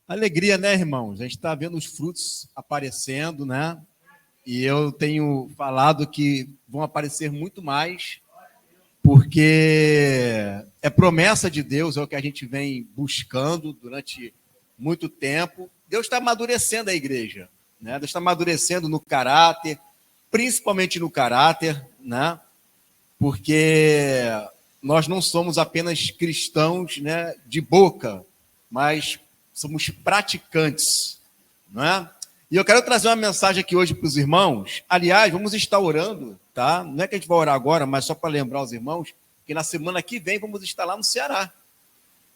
Alegria, né, irmãos? A gente está vendo os frutos aparecendo, né? E eu tenho falado que vão aparecer muito mais, porque é promessa de Deus, é o que a gente vem buscando durante muito tempo. Deus está amadurecendo a igreja, né? Deus está amadurecendo no caráter, principalmente no caráter, né? Porque nós não somos apenas cristãos, né, de boca, mas somos praticantes, não é? E eu quero trazer uma mensagem aqui hoje para os irmãos. Aliás, vamos estar orando, tá? Não é que a gente vai orar agora, mas só para lembrar os irmãos que na semana que vem vamos estar lá no Ceará,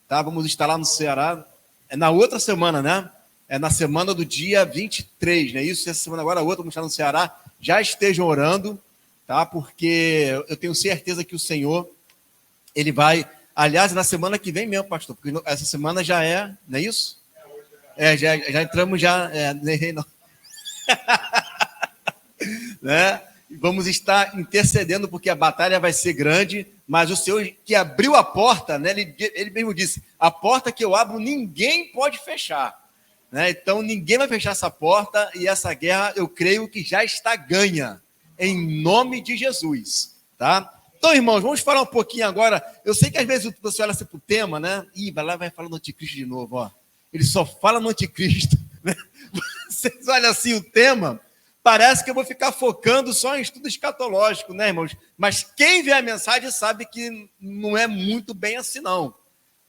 tá? Vamos estar lá no Ceará, é na outra semana, né? É na semana do dia 23, né? Isso, essa semana agora, a outra, vamos estar no Ceará. Já estejam orando, tá? Porque eu tenho certeza que o Senhor, ele vai... Aliás, na semana que vem mesmo, pastor, porque essa semana já é, não é isso? Já entramos já... não. Né? Vamos estar intercedendo, porque a batalha vai ser grande, mas o Senhor que abriu a porta, né? Ele mesmo disse, a porta que eu abro, ninguém pode fechar. Né? Então, ninguém vai fechar essa porta, e essa guerra, eu creio que já está ganha, em nome de Jesus. Tá? Então, irmãos, vamos falar um pouquinho agora. Eu sei que às vezes você olha assim para o tema, né? Ih, vai lá, vai falar no anticristo de novo. Ó. Ele só fala no anticristo. Né? Vocês olham assim o tema, parece que eu vou ficar focando só em estudo escatológico, né, irmãos? Mas quem vê a mensagem sabe que não é muito bem assim, não.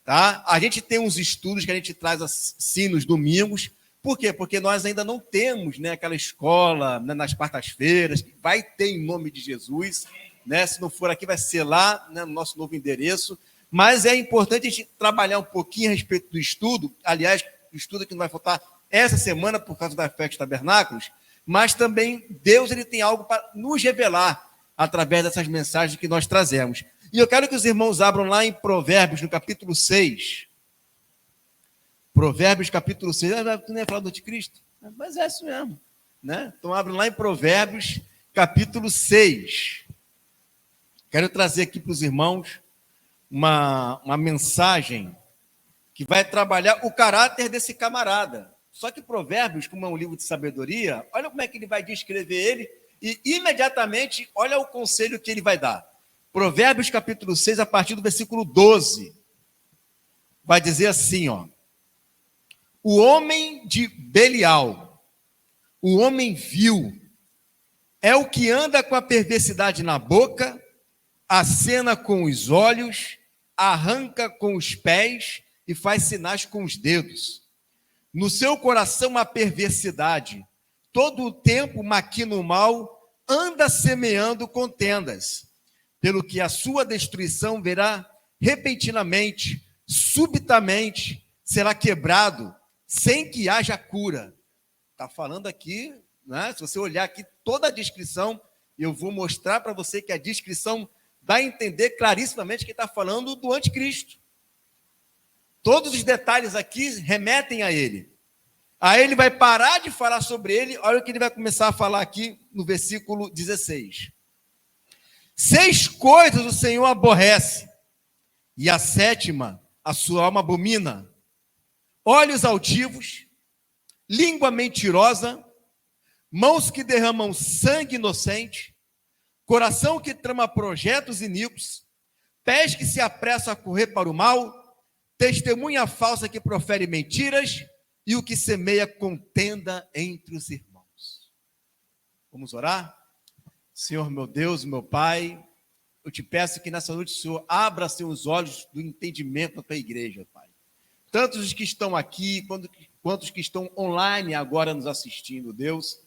Tá? A gente tem uns estudos que a gente traz assim nos domingos. Por quê? Porque nós ainda não temos, né, aquela escola, né, nas quartas-feiras, que vai ter em nome de Jesus. Né? Se não for aqui, vai ser lá, né, no nosso novo endereço. Mas é importante a gente trabalhar um pouquinho a respeito do estudo. Aliás, o estudo que não vai faltar essa semana por causa da festa dos tabernáculos. Mas também Deus, ele tem algo para nos revelar através dessas mensagens que nós trazemos. E eu quero que os irmãos abram lá em Provérbios, no capítulo 6. Provérbios, capítulo 6. Tu nem ia falar do anticristo? Mas é isso mesmo. Né? Então, abram lá em Provérbios, capítulo 6. Quero trazer aqui para os irmãos uma mensagem que vai trabalhar o caráter desse camarada. Só que Provérbios, como é um livro de sabedoria, olha como é que ele vai descrever ele e, imediatamente, olha o conselho que ele vai dar. Provérbios, capítulo 6, a partir do versículo 12, vai dizer assim, ó. O homem de Belial, o homem vil, é o que anda com a perversidade na boca, acena com os olhos, arranca com os pés e faz sinais com os dedos. No seu coração há perversidade, todo o tempo maquina o mal, anda semeando contendas, pelo que a sua destruição verá repentinamente, subitamente, será quebrado, sem que haja cura. Está falando aqui, né? Se você olhar aqui toda a descrição, eu vou mostrar para você que a descrição dá a entender clarissimamente que está falando do anticristo. Todos os detalhes aqui remetem a ele. Aí ele vai parar de falar sobre ele, olha o que ele vai começar a falar aqui no versículo 16. 6 coisas o Senhor aborrece, e a 7ª a sua alma abomina: olhos altivos, língua mentirosa, mãos que derramam sangue inocente, coração que trama projetos iníquos, pés que se apressam a correr para o mal, testemunha falsa que profere mentiras e o que semeia contenda entre os irmãos. Vamos orar? Senhor, meu Deus, meu Pai, eu te peço que nessa noite o Senhor abra seus olhos do entendimento da tua igreja, Pai. Tanto os que estão aqui, quanto os que estão online agora nos assistindo, Deus,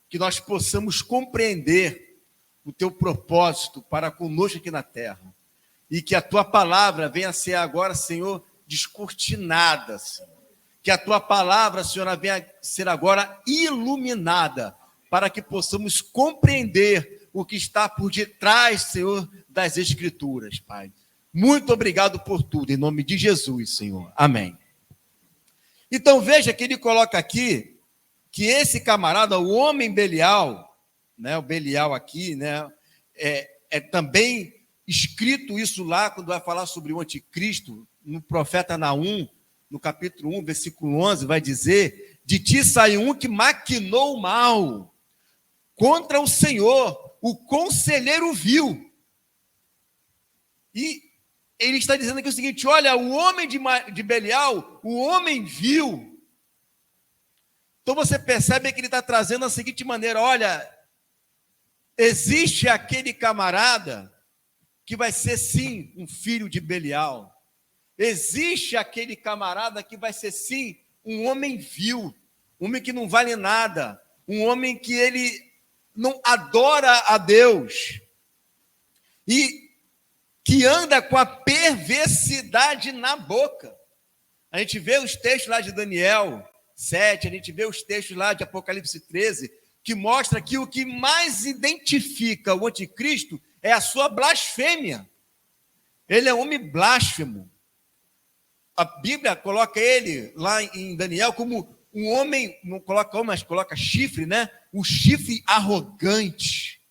que nós possamos compreender o teu propósito para conosco aqui na terra. E que a tua palavra venha a ser agora, Senhor, descortinada, Senhor. Que a tua palavra, Senhor, venha a ser agora iluminada, para que possamos compreender o que está por detrás, Senhor, das Escrituras, Pai. Muito obrigado por tudo, em nome de Jesus, Senhor. Amém. Então, veja que ele coloca aqui que esse camarada, o homem Belial, né, o Belial aqui, né, é também escrito isso lá, quando vai falar sobre o anticristo, no profeta Naum, no capítulo 1, versículo 11, vai dizer: de ti saiu um que maquinou o mal contra o Senhor, o conselheiro vil. E ele está dizendo aqui o seguinte: olha, o homem de Belial, o homem vil. Então você percebe que ele está trazendo a seguinte maneira: olha, existe aquele camarada que vai ser sim um filho de Belial. Existe aquele camarada que vai ser sim um homem vil, um homem que não vale nada, um homem que ele não adora a Deus e que anda com a perversidade na boca. A gente vê os textos lá de Daniel 7, a gente vê os textos lá de Apocalipse 13, que mostra que o que mais identifica o anticristo é a sua blasfêmia. Ele é um homem blasfemo. A Bíblia coloca ele lá em Daniel como um homem, não coloca homem, mas coloca chifre, né? Um chifre arrogante.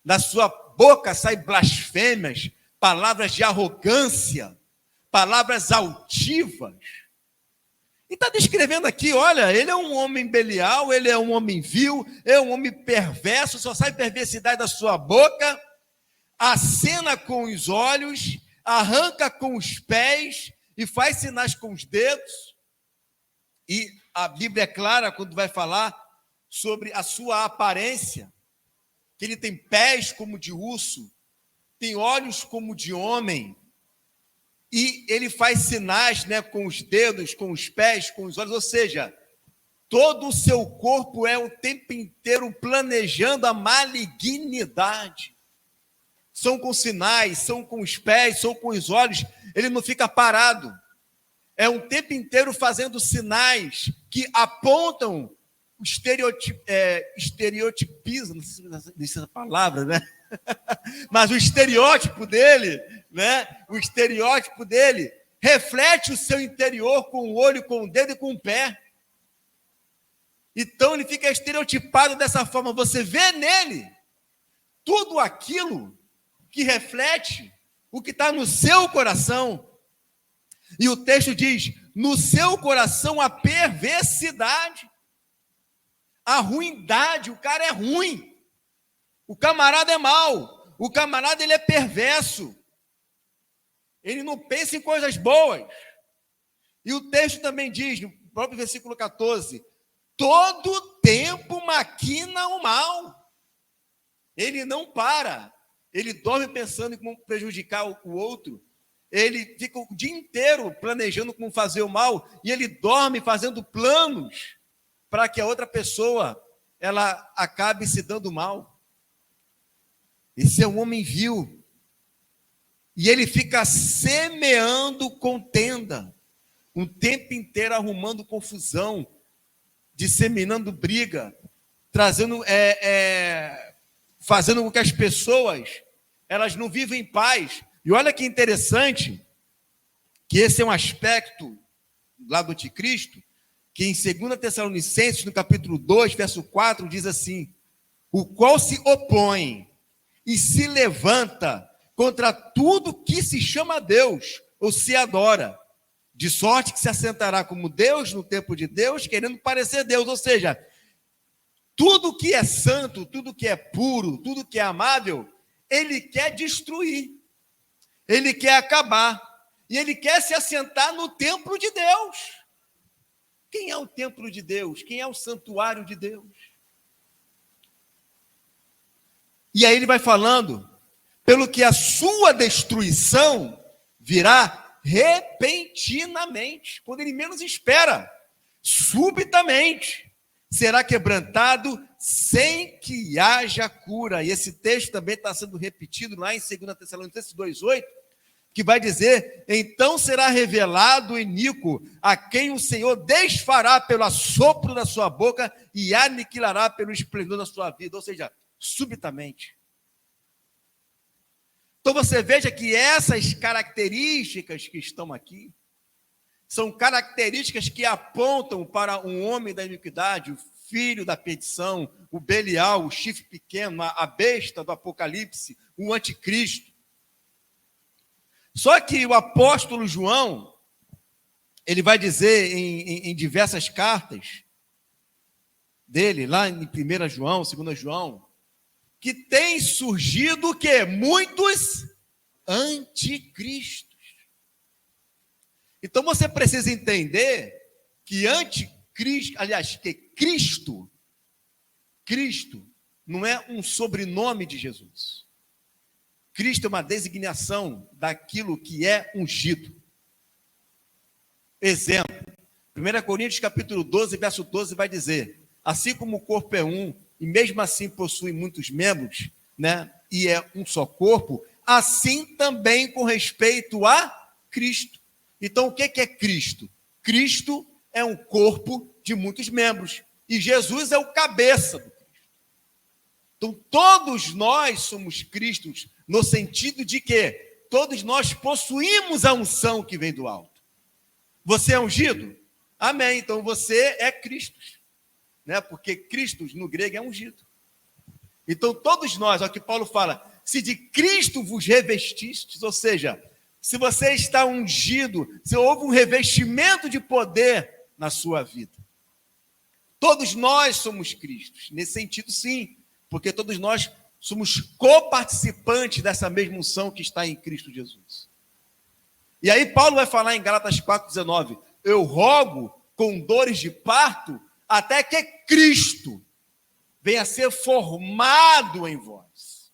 Da sua boca saem blasfêmias, palavras de arrogância, palavras altivas. E está descrevendo aqui, olha, ele é um homem Belial, ele é um homem vil, é um homem perverso, só sai perversidade da sua boca, acena com os olhos, arranca com os pés e faz sinais com os dedos. E a Bíblia é clara quando vai falar sobre a sua aparência, que ele tem pés como de urso, tem olhos como de homem, e ele faz sinais, né, com os dedos, com os pés, com os olhos, ou seja, todo o seu corpo é o tempo inteiro planejando a malignidade. São com sinais, são com os pés, são com os olhos, ele não fica parado. É um tempo inteiro fazendo sinais que apontam o estereotipismo, não sei se é essa palavra, né? Mas o estereótipo dele, né? O estereótipo dele reflete o seu interior com o olho, com o dedo e com o pé. Então ele fica estereotipado dessa forma. Você vê nele tudo aquilo que reflete o que está no seu coração. E o texto diz: no seu coração a perversidade, a ruindade. O cara é ruim. O camarada é mau, o camarada ele é perverso, ele não pensa em coisas boas. E o texto também diz, no próprio versículo 14, todo tempo maquina o mal, ele não para, ele dorme pensando em como prejudicar o outro, ele fica o dia inteiro planejando como fazer o mal, e ele dorme fazendo planos para que a outra pessoa ela acabe se dando mal. Esse é um homem vil. E ele fica semeando contenda, um tempo inteiro arrumando confusão, disseminando briga, trazendo, fazendo com que as pessoas elas não vivem em paz. E olha que interessante, que esse é um aspecto lá do anticristo, que em 2 Tessalonicenses, no capítulo 2, verso 4, diz assim: o qual se opõe e se levanta contra tudo que se chama Deus, ou se adora, de sorte que se assentará como Deus no templo de Deus, querendo parecer Deus. Ou seja, tudo que é santo, tudo que é puro, tudo que é amável, ele quer destruir, ele quer acabar, e ele quer se assentar no templo de Deus. Quem é o templo de Deus? Quem é o santuário de Deus? E aí ele vai falando, pelo que a sua destruição virá repentinamente, quando ele menos espera, subitamente, será quebrantado sem que haja cura. E esse texto também está sendo repetido lá em 2 Tessalonicenses 2,8, que vai dizer: então será revelado o iníquo, a quem o Senhor desfará pelo assopro da sua boca e aniquilará pelo esplendor da sua vida. Ou seja, subitamente. Então você veja que essas características que estão aqui são características que apontam para um homem da iniquidade, o filho da perdição, o Belial, o chifre pequeno, a besta do Apocalipse, o anticristo. Só que o apóstolo João, ele vai dizer em diversas cartas dele, lá em 1 João, 2 João, que tem surgido o quê? Muitos anticristos. Então você precisa entender que anticristo, aliás, que Cristo não é um sobrenome de Jesus. Cristo é uma designação daquilo que é ungido. Exemplo, 1 Coríntios capítulo 12, verso 12 vai dizer: assim como o corpo é um, e mesmo assim possui muitos membros, né, e é um só corpo, assim também com respeito a Cristo. Então, o que é Cristo? Cristo é um corpo de muitos membros, e Jesus é o cabeça do Cristo. Então, todos nós somos Cristos, no sentido de que todos nós possuímos a unção que vem do alto. Você é ungido? Amém. Então, você é Cristo, né? Porque Cristo, no grego, é ungido. Então, todos nós, olha o que Paulo fala, se de Cristo vos revestistes, ou seja, se você está ungido, se houve um revestimento de poder na sua vida. Todos nós somos Cristos, nesse sentido sim, porque todos nós somos coparticipantes dessa mesma unção que está em Cristo Jesus. E aí Paulo vai falar em Gálatas 4,19, eu rogo com dores de parto até que Cristo venha a ser formado em vós.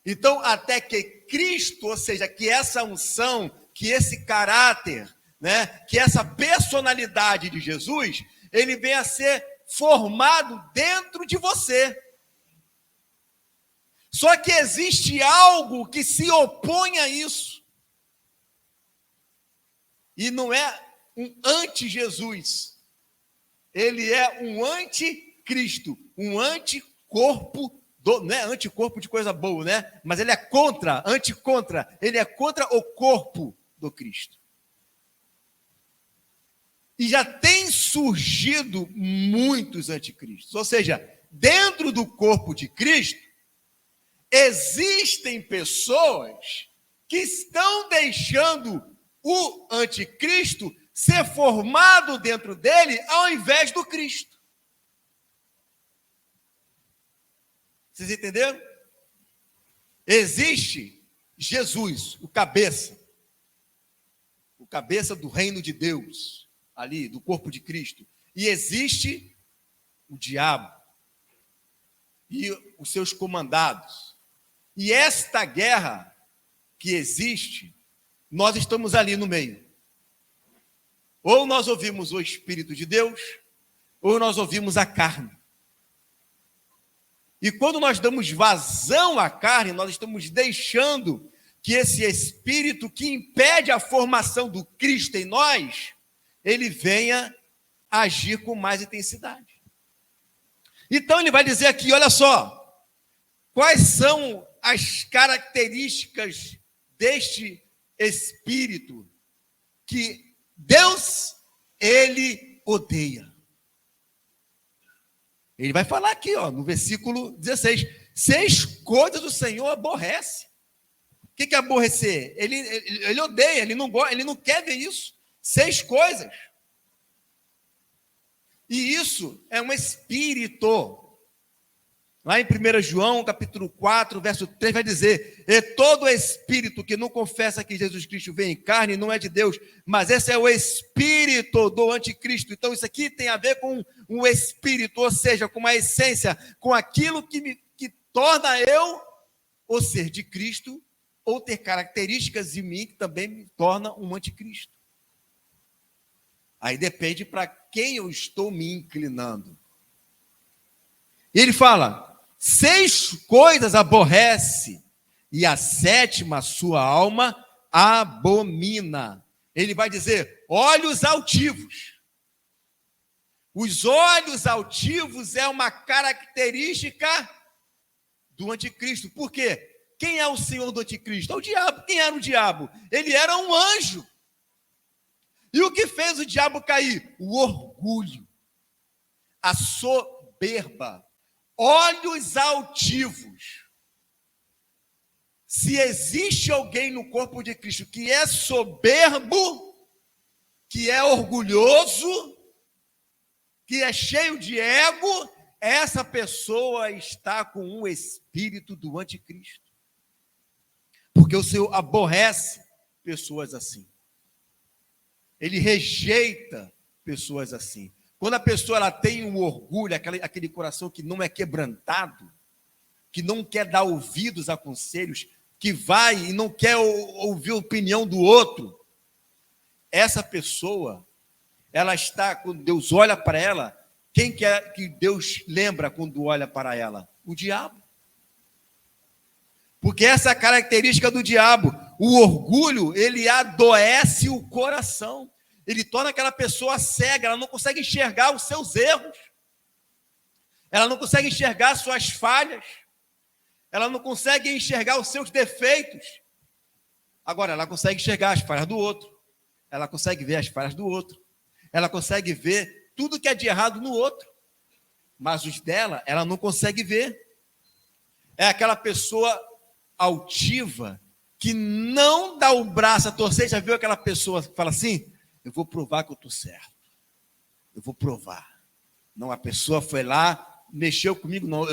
Então, até que Cristo, ou seja, que essa unção, que esse caráter, né, que essa personalidade de Jesus, ele venha a ser formado dentro de você. Só que existe algo que se opõe a isso. E não é um anti-Jesus. Ele é um anticristo, um anticorpo, não é anticorpo de coisa boa, né? Mas ele é anticontra, ele é contra o corpo do Cristo. E já tem surgido muitos anticristos. Ou seja, dentro do corpo de Cristo, existem pessoas que estão deixando o anticristo ser formado dentro dele ao invés do Cristo. Vocês entenderam? Existe Jesus, o cabeça do reino de Deus, ali, do corpo de Cristo. E existe o diabo e os seus comandados. E esta guerra que existe, nós estamos ali no meio. Ou nós ouvimos o Espírito de Deus, ou nós ouvimos a carne. E quando nós damos vazão à carne, nós estamos deixando que esse Espírito que impede a formação do Cristo em nós, ele venha agir com mais intensidade. Então ele vai dizer aqui, olha só, quais são as características deste Espírito que Deus, ele odeia. Ele vai falar aqui, ó, no versículo 16, 6 coisas o Senhor aborrece. O que é aborrecer? Ele odeia, ele não quer ver isso. 6 coisas. E isso é um espírito. Lá em 1 João, capítulo 4, verso 3, vai dizer, e todo espírito que não confessa que Jesus Cristo veio em carne não é de Deus, mas esse é o espírito do anticristo. Então isso aqui tem a ver com um espírito, ou seja, com uma essência, com aquilo que torna eu ou ser de Cristo, ou ter características de mim que também me torna um anticristo. Aí depende para quem eu estou me inclinando. E ele fala, 6 coisas aborrece, e a 7ª sua alma abomina. Ele vai dizer, olhos altivos. Os olhos altivos é uma característica do anticristo. Por quê? Quem é o senhor do anticristo? É o diabo. Quem era o diabo? Ele era um anjo. E o que fez o diabo cair? O orgulho, a soberba, olhos altivos. Se existe alguém no corpo de Cristo que é soberbo, que é orgulhoso, que é cheio de ego, essa pessoa está com um espírito do anticristo. Porque o Senhor aborrece pessoas assim. Ele rejeita pessoas assim. Quando a pessoa ela tem um orgulho, aquele coração que não é quebrantado, que não quer dar ouvidos a conselhos, que vai e não quer ouvir a opinião do outro, essa pessoa, ela está, quando Deus olha para ela, quem quer que Deus lembra quando olha para ela? O diabo. Porque essa é a característica do diabo. O orgulho, ele adoece o coração. Ele torna aquela pessoa cega, ela não consegue enxergar os seus erros. Ela não consegue enxergar suas falhas. Ela não consegue enxergar os seus defeitos. Agora, ela consegue enxergar as falhas do outro. Ela consegue ver as falhas do outro. Ela consegue ver tudo que é de errado no outro. Mas os dela, ela não consegue ver. É aquela pessoa altiva que não dá o braço a torcer. Já viu aquela pessoa que fala assim? Eu vou provar que eu estou certo. Eu vou provar. Não, a pessoa foi lá, mexeu comigo. Não,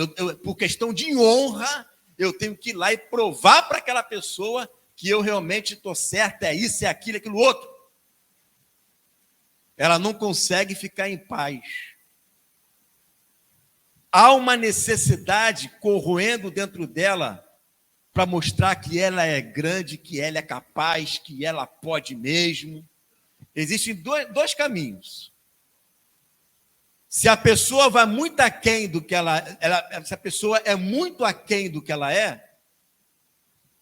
por questão de honra, eu tenho que ir lá e provar para aquela pessoa que eu realmente estou certo, é isso, é aquilo, é aquilo outro. Ela não consegue ficar em paz. Há uma necessidade corroendo dentro dela para mostrar que ela é grande, que ela é capaz, que ela pode mesmo. Existem dois caminhos. Se a pessoa vai muito aquém do que se a pessoa é muito aquém do que ela é,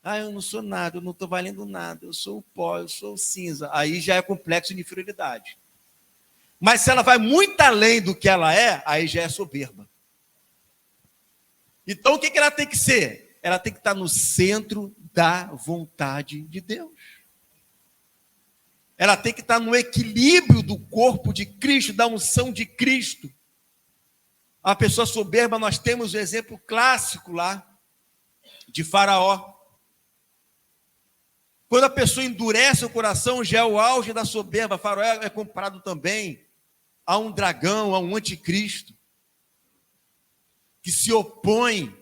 eu não sou nada, eu não estou valendo nada, eu sou o pó, eu sou o cinza. Aí já é complexo de inferioridade. Mas se ela vai muito além do que ela é, aí já é soberba. Então o que ela tem que ser? Ela tem que estar no centro da vontade de Deus. Ela tem que estar no equilíbrio do corpo de Cristo, da unção de Cristo. A pessoa soberba, nós temos o exemplo clássico lá de Faraó. Quando a pessoa endurece o coração, já é o auge da soberba. Faraó é comparado também a um dragão, a um anticristo, que se opõe.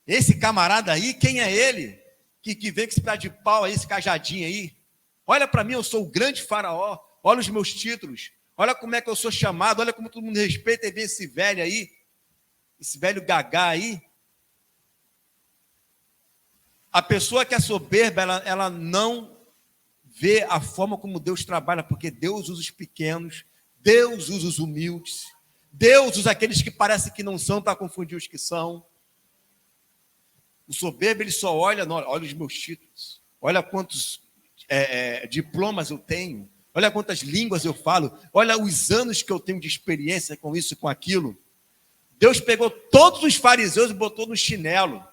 Esse camarada aí, quem é ele? Que vem com esse pedaço de pau aí, esse cajadinho aí. Olha para mim, eu sou o grande Faraó. Olha os meus títulos. Olha como é que eu sou chamado. Olha como todo mundo respeita e vê esse velho aí. Esse velho gagá aí. A pessoa que é soberba, ela não vê a forma como Deus trabalha, porque Deus usa os pequenos, Deus usa os humildes, Deus usa aqueles que parecem que não são para confundir os que são. O soberbo, ele só olha os meus títulos, olha quantos diplomas eu tenho, olha quantas línguas eu falo, olha os anos que eu tenho de experiência com isso e com aquilo. Deus pegou todos os fariseus e botou no chinelo.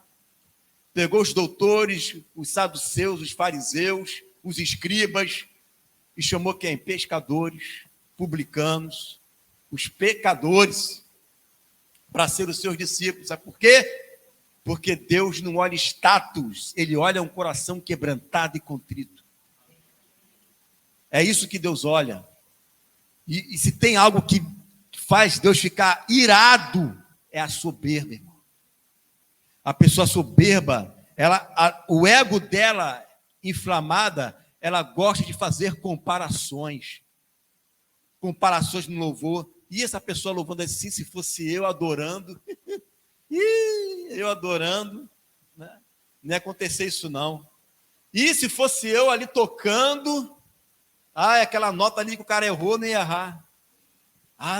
Pegou os doutores, os saduceus, os fariseus, os escribas, e chamou quem? Pescadores, publicanos, os pecadores, para ser os seus discípulos. Sabe por quê? Porque Deus não olha status, Ele olha um coração quebrantado e contrito. É isso que Deus olha. E se tem algo que faz Deus ficar irado, é a soberba, irmão. A pessoa soberba, o ego dela inflamada, ela gosta de fazer comparações no louvor. E essa pessoa louvando assim, se fosse eu adorando, né? Não ia acontecer isso não. E se fosse eu ali tocando, aquela nota ali que o cara errou, nem ia errar.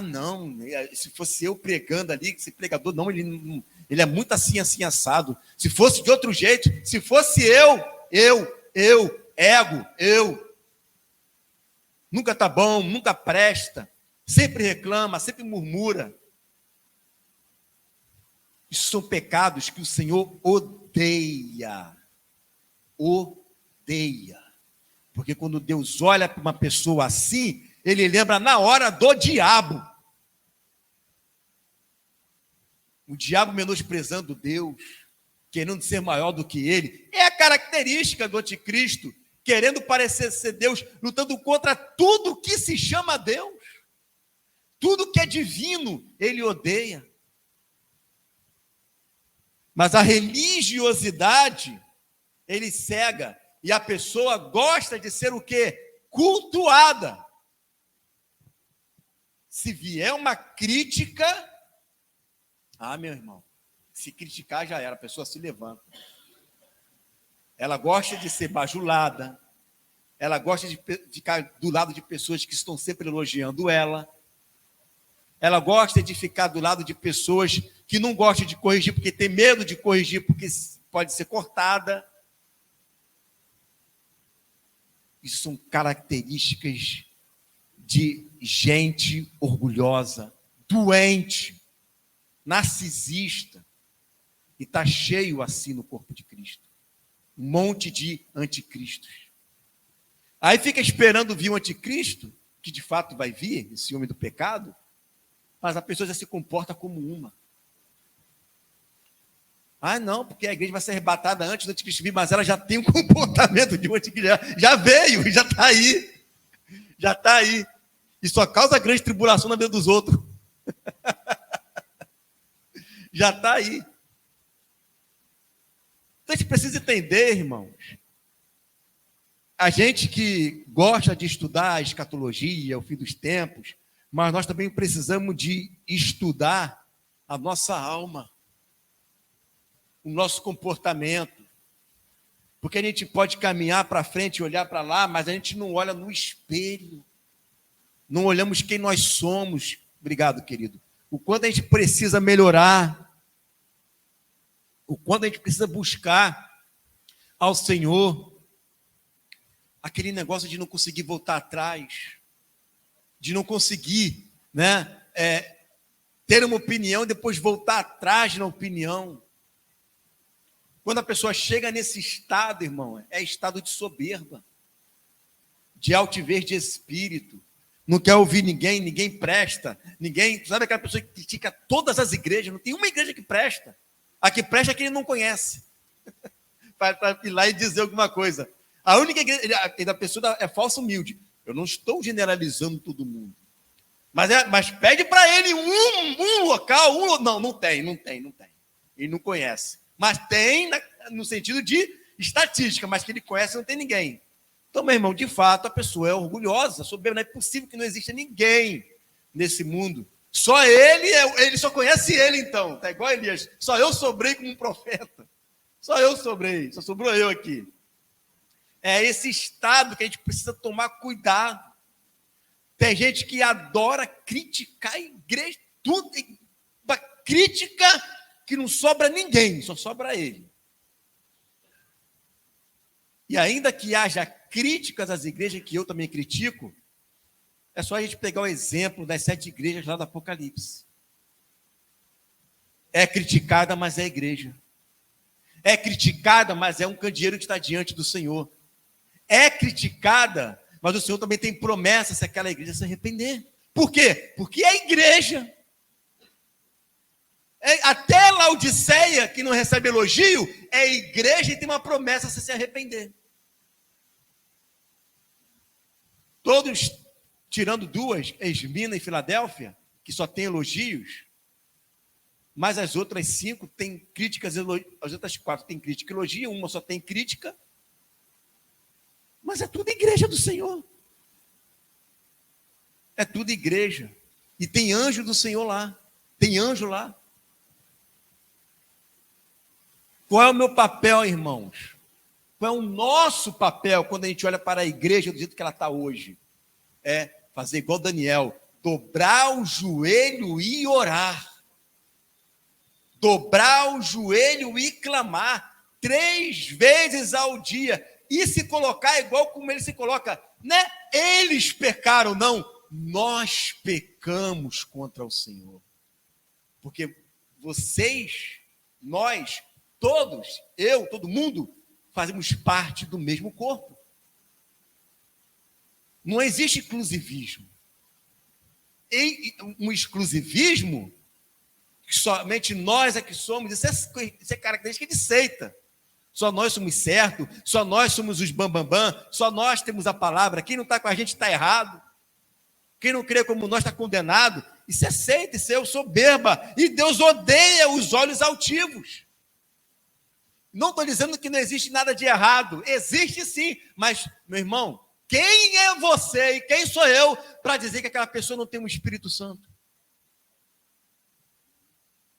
Não, se fosse eu pregando ali, esse pregador, não, ele é muito assim, assim, assado. Se fosse de outro jeito, se fosse ego, nunca tá bom, nunca presta, sempre reclama, sempre murmura. Isso são pecados que o Senhor odeia. Porque quando Deus olha para uma pessoa assim, Ele lembra na hora do diabo. O diabo menosprezando Deus, querendo ser maior do que ele. É a característica do anticristo. querendo parecer ser Deus, lutando contra tudo que se chama Deus. Tudo que é divino, ele odeia. Mas a religiosidade, ele cega. E a pessoa gosta de ser o quê? Cultuada. Se vier uma crítica, meu irmão, se criticar já era, a pessoa se levanta. Ela gosta de ser bajulada, ela gosta de ficar do lado de pessoas que estão sempre elogiando ela gosta de ficar do lado de pessoas que não gostam de corrigir porque tem medo de corrigir porque pode ser cortada. Isso são características de gente orgulhosa, doente, narcisista, e está cheio assim no corpo de Cristo. Um monte de anticristos. Aí fica esperando vir o anticristo, que de fato vai vir, esse homem do pecado, mas a pessoa já se comporta como uma. Não, porque a igreja vai ser arrebatada antes do anticristo vir, mas ela já tem um comportamento de um anticristo, já veio, já está aí. Já está aí. E só causa grande tribulação na vida dos outros. Já está aí. Então a gente precisa entender, irmãos. A gente que gosta de estudar a escatologia, o fim dos tempos, mas nós também precisamos de estudar a nossa alma, o nosso comportamento. Porque a gente pode caminhar para frente e olhar para lá, mas a gente não olha no espelho. Não olhamos quem nós somos. Obrigado, querido. O quanto a gente precisa melhorar. O quanto a gente precisa buscar ao Senhor. Aquele negócio de não conseguir voltar atrás. De não conseguir, ter uma opinião e depois voltar atrás na opinião. Quando a pessoa chega nesse estado, irmão, é estado de soberba, de altivez de espírito. Não quer ouvir ninguém, ninguém presta. Ninguém, sabe aquela pessoa que critica todas as igrejas? Não tem uma igreja que presta. A que presta é que ele não conhece. Para ir lá e dizer alguma coisa. A única igreja da pessoa é falsa humilde. Eu não estou generalizando todo mundo. Mas pede para ele um local, não tem. Ele não conhece. Mas tem no sentido de estatística, mas que ele conhece não tem ninguém. Então, meu irmão, de fato, a pessoa é orgulhosa, soberba. Não é possível que não exista ninguém nesse mundo. Só ele só conhece ele, então. Está igual a Elias. Só eu sobrei como um profeta. Só eu sobrei, só sobrou eu aqui. É esse estado que a gente precisa tomar cuidado. Tem gente que adora criticar a igreja, tudo, uma crítica que não sobra ninguém, só sobra ele. E ainda que haja críticas às igrejas, que eu também critico, é só a gente pegar o exemplo das 7 igrejas lá do Apocalipse. É criticada, mas é igreja. É criticada, mas é um candeeiro que está diante do Senhor. É criticada, mas o Senhor também tem promessa se aquela igreja se arrepender. Por quê? Porque é a igreja. Até Laodiceia, que não recebe elogio, é a igreja e tem uma promessa se arrepender. Todos, tirando 2, Esmirna e Filadélfia, que só tem elogios, mas as outras 5 têm críticas, as outras 4 têm crítica e elogio, uma só tem crítica, mas é tudo igreja do Senhor. É tudo igreja. E tem anjo do Senhor lá. Tem anjo lá. Qual é o meu papel, irmãos? Qual é o nosso papel quando a gente olha para a igreja do jeito que ela está hoje? É fazer igual Daniel, dobrar o joelho e orar. Dobrar o joelho e clamar 3 vezes ao dia. E se colocar igual como ele se coloca, eles pecaram, não. Nós pecamos contra o Senhor. Porque vocês, nós, todos, eu, todo mundo, fazemos parte do mesmo corpo. Não existe exclusivismo. E um exclusivismo, que somente nós é que somos, isso é característica de seita. Só nós somos certos, só nós somos os bambambam, só nós temos a palavra. Quem não está com a gente está errado. Quem não crê como nós está condenado. Isso é seita, isso é soberba. E Deus odeia os olhos altivos. Não estou dizendo que não existe nada de errado. Existe sim, mas, meu irmão, quem é você e quem sou eu para dizer que aquela pessoa não tem um Espírito Santo?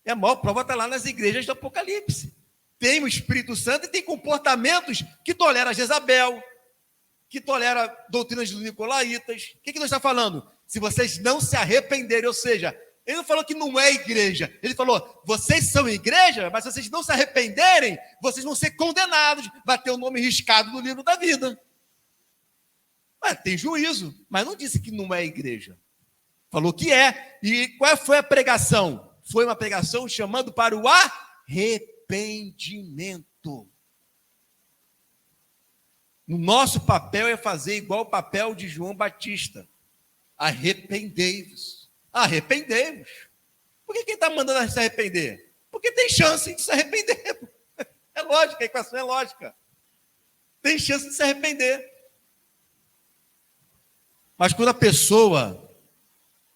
E a maior prova está lá nas igrejas do Apocalipse. Tem o Espírito Santo e tem comportamentos que tolera Jezabel, que tolera doutrinas dos nicolaítas. O que nós estamos falando? Se vocês não se arrependerem, ou seja, ele não falou que não é igreja. Ele falou, vocês são igreja, mas se vocês não se arrependerem, vocês vão ser condenados. Vai ter o nome riscado no livro da vida. Tem juízo, mas não disse que não é igreja. Falou que é. E qual foi a pregação? Foi uma pregação chamando para o arrependimento. O nosso papel é fazer igual o papel de João Batista. Arrependei-vos. Arrependei-vos. Por que quem está mandando a gente se arrepender? Porque tem chance de se arrepender. É lógica, a equação é lógica. Tem chance de se arrepender. Mas quando a pessoa,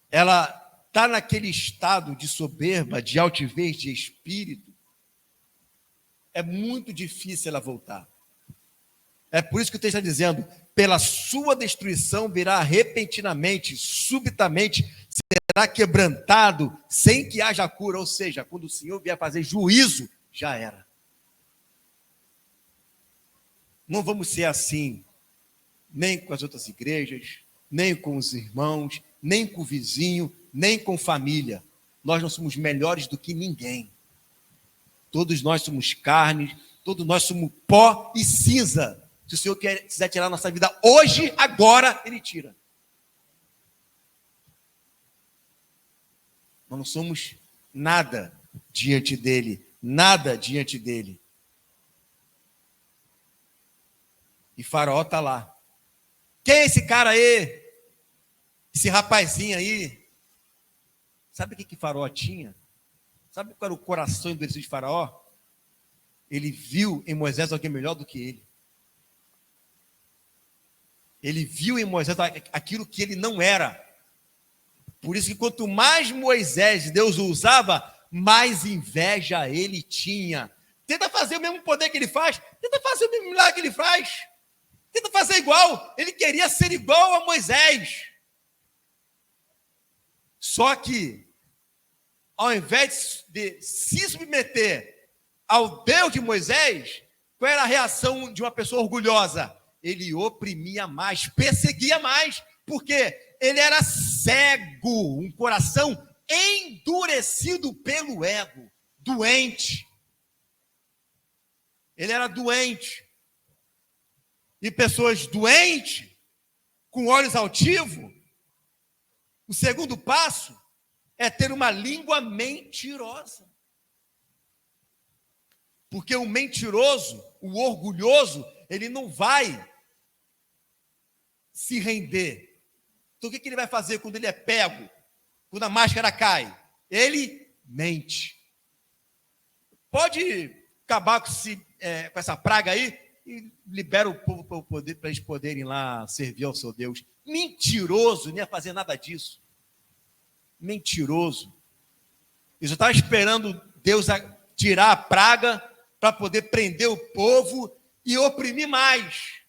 ela está naquele estado de soberba, de altivez de espírito, é muito difícil ela voltar. É por isso que o texto está dizendo, pela sua destruição virá repentinamente, subitamente, será quebrantado, sem que haja cura. Ou seja, quando o Senhor vier fazer juízo, já era. Não vamos ser assim, nem com as outras igrejas, nem com os irmãos, nem com o vizinho, nem com família. Nós não somos melhores do que ninguém. Todos nós somos carne, todos nós somos pó e cinza. Se o Senhor quiser tirar a nossa vida hoje, agora, Ele tira. Nós não somos nada diante dEle, nada diante dEle. E Faraó está lá. Quem é esse cara aí? Esse rapazinho aí? Sabe o que Faraó tinha? Sabe qual era o coração endurecido de Faraó? Ele viu em Moisés alguém melhor do que ele. Ele viu em Moisés aquilo que ele não era. Por isso que quanto mais Moisés, Deus o usava, mais inveja ele tinha. Tenta fazer o mesmo poder que ele faz. Tenta fazer o mesmo milagre que ele faz. Tenta fazer igual. Ele queria ser igual a Moisés. Só que, ao invés de se submeter ao Deus de Moisés, qual era a reação de uma pessoa orgulhosa? Ele oprimia mais, perseguia mais, porque ele era cego, um coração endurecido pelo ego, doente. Ele era doente. E pessoas doentes, com olhos altivos, o segundo passo é ter uma língua mentirosa. Porque o mentiroso, o orgulhoso, ele não vai se render. Então o que ele vai fazer quando ele é pego? Quando a máscara cai? Ele mente. Pode acabar com essa praga aí e libera o povo para eles poderem lá servir ao seu Deus. Mentiroso, não ia fazer nada disso. Mentiroso. Eu já estava esperando Deus tirar a praga para poder prender o povo e oprimir mais.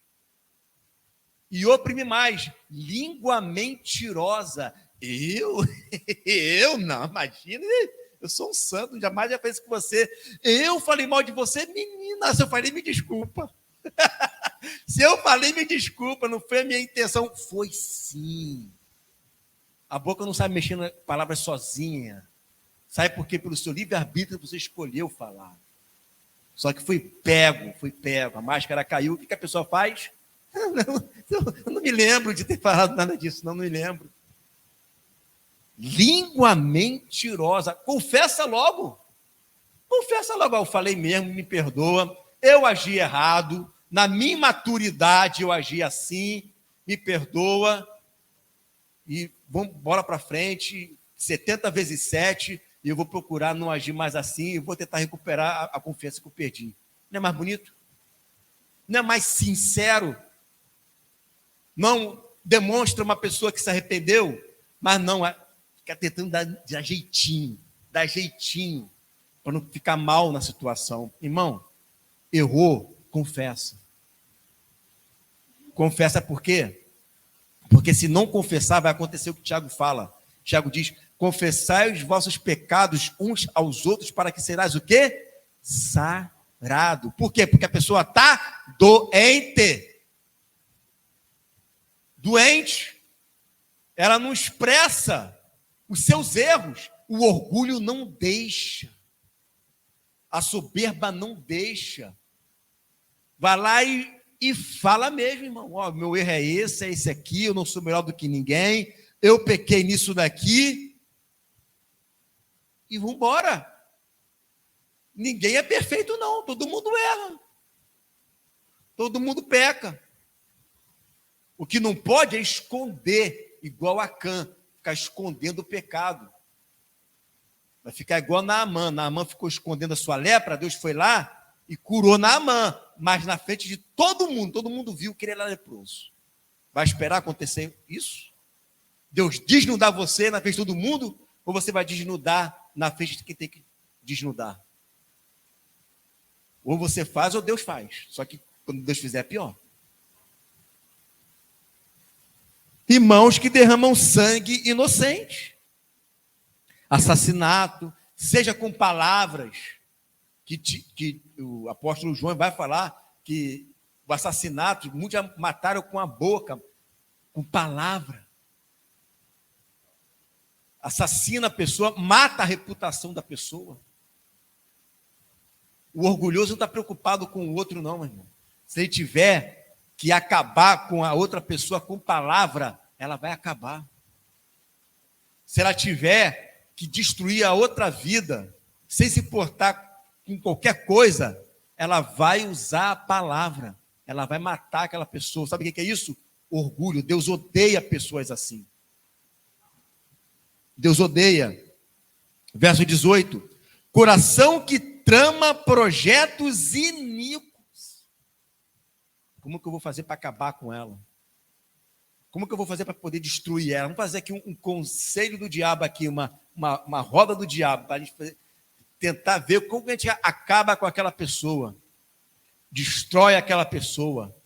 E oprimir mais. Língua mentirosa. Eu não, imagina, eu sou um santo, jamais já fiz com você. Eu falei mal de você, menina, se eu falei, me desculpa. Se eu falei, me desculpa, não foi a minha intenção. Foi sim. A boca não sabe mexer na palavra sozinha. Sabe por quê? Pelo seu livre-arbítrio você escolheu falar. Só que foi pego. A máscara caiu. O que a pessoa faz? Eu não me lembro de ter falado nada disso, não me lembro. Língua mentirosa. Confessa logo. Eu falei mesmo, me perdoa. Eu agi errado. Na minha imaturidade eu agi assim. Me perdoa. E vamos embora para frente. 70 vezes 7. E eu vou procurar não agir mais assim. E vou tentar recuperar a confiança que eu perdi. Não é mais bonito? Não é mais sincero? Não demonstra uma pessoa que se arrependeu? Mas não, fica tentando dar jeitinho, para não ficar mal na situação. Irmão, errou, confessa. Confessa por quê? Porque se não confessar, vai acontecer o que Tiago fala. Tiago diz, confessai os vossos pecados uns aos outros, para que serás o quê? Sarado. Por quê? Porque a pessoa está doente. Doente. Ela não expressa os seus erros. O orgulho não deixa. A soberba não deixa. Vai lá e fala mesmo, irmão. Ó, meu erro é esse aqui, eu não sou melhor do que ninguém, eu pequei nisso daqui. E vamos embora. Ninguém é perfeito, não. Todo mundo erra. Todo mundo peca. O que não pode é esconder, igual a Acã, ficar escondendo o pecado. Vai ficar igual Naamã. Naamã ficou escondendo a sua lepra, Deus foi lá e curou Naamã, mas na frente de todo mundo viu que ele era leproso. Vai esperar acontecer isso? Deus desnudar você na frente de todo mundo, ou você vai desnudar na frente de quem tem que desnudar? Ou você faz ou Deus faz. Só que quando Deus fizer é pior. Irmãos que derramam sangue inocente. Assassinato, seja com palavras, que o apóstolo João vai falar que o assassinato, muitos já mataram com a boca, com palavra. Assassina a pessoa, mata a reputação da pessoa. O orgulhoso não está preocupado com o outro, não, meu irmão. Se ele tiver que acabar com a outra pessoa com palavra, ela vai acabar. Se ela tiver que destruir a outra vida, sem se importar com qualquer coisa, ela vai usar a palavra. Ela vai matar aquela pessoa. Sabe o que é isso? Orgulho. Deus odeia pessoas assim. Deus odeia. Verso 18. Coração que trama projetos iníquos. Como que eu vou fazer para acabar com ela? Como que eu vou fazer para poder destruir ela? Vamos fazer aqui um conselho do diabo aqui, uma roda do diabo, para a gente tentar ver como a gente acaba com aquela pessoa, destrói aquela pessoa.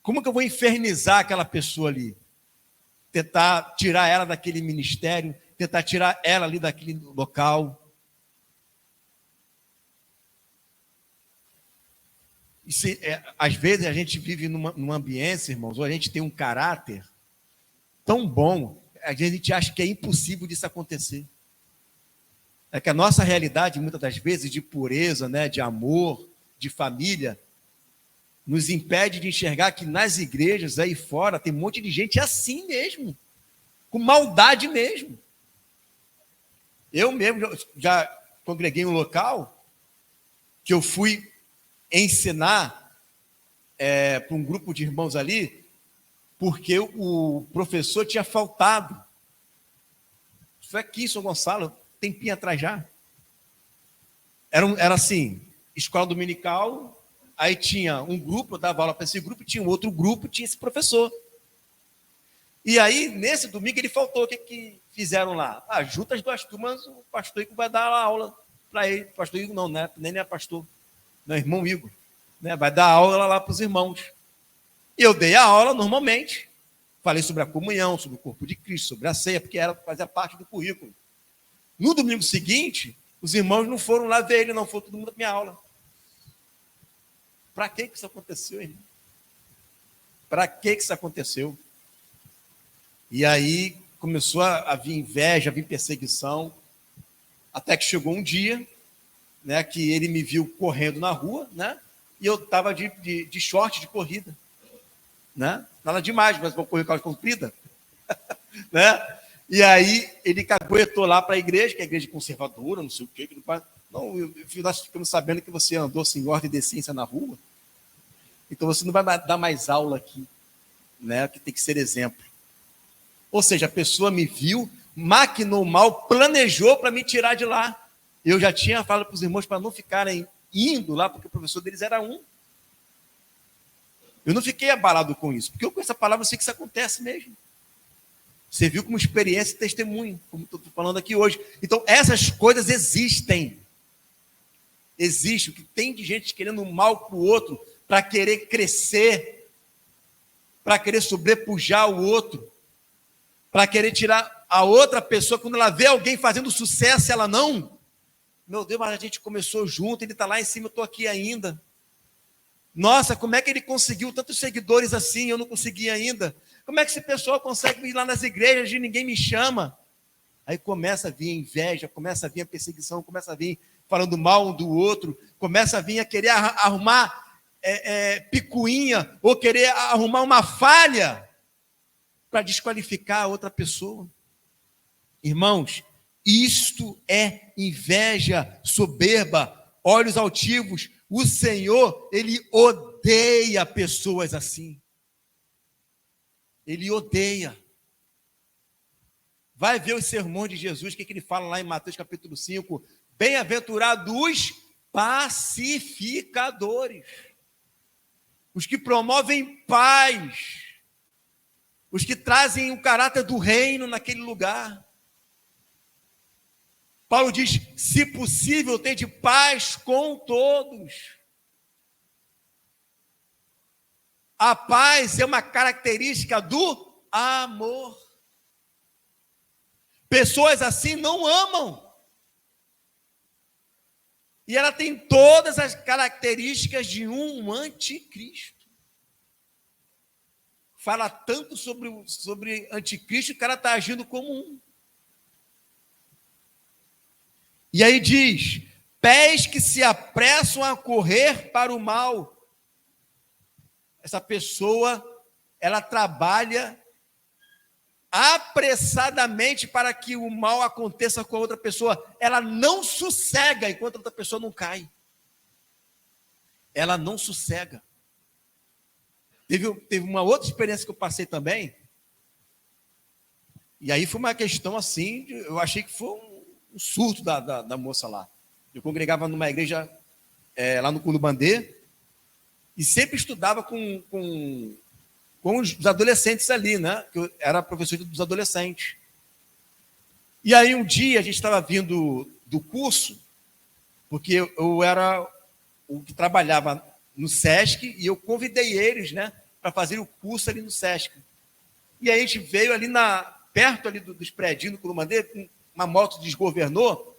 Como que eu vou infernizar aquela pessoa ali? Tentar tirar ela daquele ministério, tentar tirar ela ali daquele local. Às vezes a gente vive numa ambiência, irmãos, ou a gente tem um caráter tão bom, a gente acha que é impossível disso acontecer. É que a nossa realidade, muitas das vezes, de pureza, né, de amor, de família, nos impede de enxergar que nas igrejas aí fora tem um monte de gente assim mesmo, com maldade mesmo. Eu mesmo já congreguei em um local que eu fui ensinar para um grupo de irmãos ali, porque o professor tinha faltado. Isso foi aqui em São Gonçalo, tempinho atrás já. Era assim, escola dominical, aí tinha um grupo, eu dava aula para esse grupo, tinha um outro grupo, tinha esse professor. E aí, nesse domingo, ele faltou. O que fizeram lá? Junta as duas turmas, o pastor Igor vai dar aula para ele. O pastor Igor não, né? Nem é pastor. Meu irmão Igor, né? Vai dar aula lá para os irmãos. E eu dei a aula normalmente. Falei sobre a comunhão, sobre o corpo de Cristo, sobre a ceia, porque fazia parte do currículo. No domingo seguinte, os irmãos não foram lá ver ele, não foi todo mundo da minha aula. Para que isso aconteceu, irmão? Para que isso aconteceu? E aí começou a vir inveja, a vir perseguição, até que chegou um dia, né, que ele me viu correndo na rua, né, e eu estava de short de corrida. Né? Nada demais, mas vou correr com a comprida. Né? E aí ele caguetou lá para a igreja, que é a igreja conservadora, não sei o quê. Não, nós ficamos sabendo que você andou sem ordem e decência na rua, então você não vai dar mais aula aqui, né? Que tem que ser exemplo. Ou seja, a pessoa me viu, maquinou mal, planejou para me tirar de lá. Eu já tinha falado para os irmãos para não ficarem indo lá, porque o professor deles era um. Eu não fiquei abalado com isso, porque eu com essa palavra eu sei que isso acontece mesmo. Você viu como experiência e testemunho, como estou falando aqui hoje. Então, essas coisas existem. Existe o que tem de gente querendo mal para o outro, para querer crescer, para querer sobrepujar o outro, para querer tirar a outra pessoa, quando ela vê alguém fazendo sucesso, ela não. Meu Deus, mas a gente começou junto, ele está lá em cima, eu estou aqui ainda. Nossa, como é que ele conseguiu tantos seguidores assim, eu não consegui ainda? Como é que esse pessoal consegue ir lá nas igrejas e ninguém me chama? Aí começa a vir a inveja, começa a vir a perseguição, começa a vir falando mal um do outro, começa a vir a querer arrumar picuinha, ou querer arrumar uma falha para desqualificar a outra pessoa. Irmãos, isto é inveja, soberba, olhos altivos. O Senhor, Ele odeia pessoas assim. Ele odeia. Vai ver os sermões de Jesus, o que ele fala lá em Mateus capítulo 5. Bem-aventurados os pacificadores, os que promovem paz, os que trazem o caráter do reino naquele lugar. Paulo diz, se possível, tende paz com todos. A paz é uma característica do amor. Pessoas assim não amam. E ela tem todas as características de um anticristo. Fala tanto sobre anticristo, o cara está agindo como um. E aí diz, pés que se apressam a correr para o mal. Essa pessoa, ela trabalha apressadamente para que o mal aconteça com a outra pessoa. Ela não sossega enquanto a outra pessoa não cai. Ela não sossega. Teve uma outra experiência que eu passei também. E aí foi uma questão assim, eu achei que foi um surto da moça lá. Eu congregava numa igreja lá no Curubandê e sempre estudava com os adolescentes ali, né? Que eu era professor dos adolescentes. E aí um dia a gente estava vindo do curso, porque eu era o que trabalhava no SESC e eu convidei eles, né, para fazer o curso ali no SESC. E aí a gente veio ali perto ali dos prédios no Curumandê, uma moto desgovernou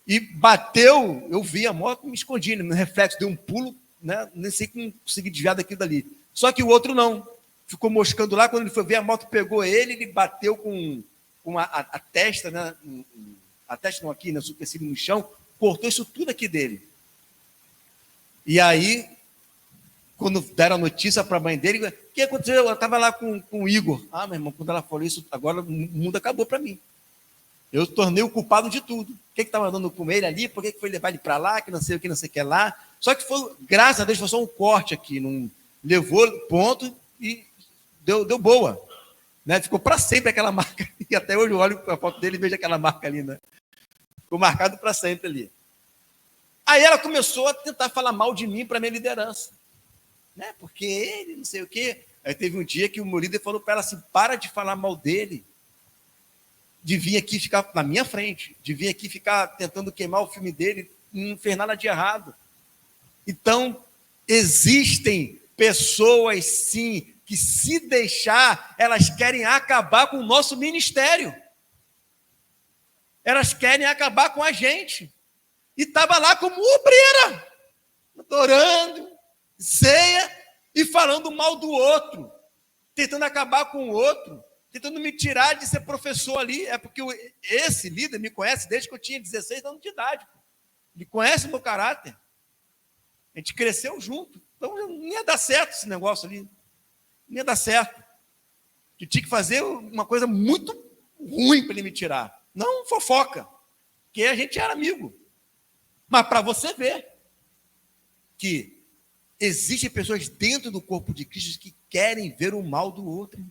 e bateu, eu vi a moto, me escondi, no reflexo, deu um pulo, né, nem sei como consegui desviar daquilo dali. Só que o outro não, ficou moscando lá, quando ele foi ver, a moto pegou ele bateu com a testa, né, a testa não aqui, né, supercílio no chão, cortou isso tudo aqui dele. E aí, quando deram a notícia para a mãe dele, o que aconteceu? Eu estava lá com o Igor. Ah, meu irmão, quando ela falou isso, agora o mundo acabou para mim. Eu tornei o culpado de tudo. O que estava andando com ele ali? Por que foi levar ele para lá? Que não sei o que lá. Só que foi, graças a Deus, foi só um corte aqui. Não levou ponto e deu boa. Né? Ficou para sempre aquela marca. E até hoje eu olho a foto dele e vejo aquela marca ali. Né? Ficou marcado para sempre ali. Aí ela começou a tentar falar mal de mim para a minha liderança. Né? Porque ele, não sei o quê. Aí teve um dia que o meu líder falou para ela assim, para de falar mal dele. De vir aqui ficar na minha frente, de vir aqui ficar tentando queimar o filme dele, não fez nada de errado. Então, existem pessoas, sim, que se deixar, elas querem acabar com o nosso ministério. Elas querem acabar com a gente. E estava lá como obreira, adorando, ceia e falando mal do outro, tentando acabar com o outro, tentando me tirar de ser professor ali. É porque esse líder me conhece desde que eu tinha 16 anos de idade. Ele conhece o meu caráter. A gente cresceu junto. Então não ia dar certo esse negócio ali. Não ia dar certo. Eu tinha que fazer uma coisa muito ruim para ele me tirar. Não fofoca. Porque a gente era amigo. Mas para você ver que existem pessoas dentro do corpo de Cristo que querem ver o mal do outro.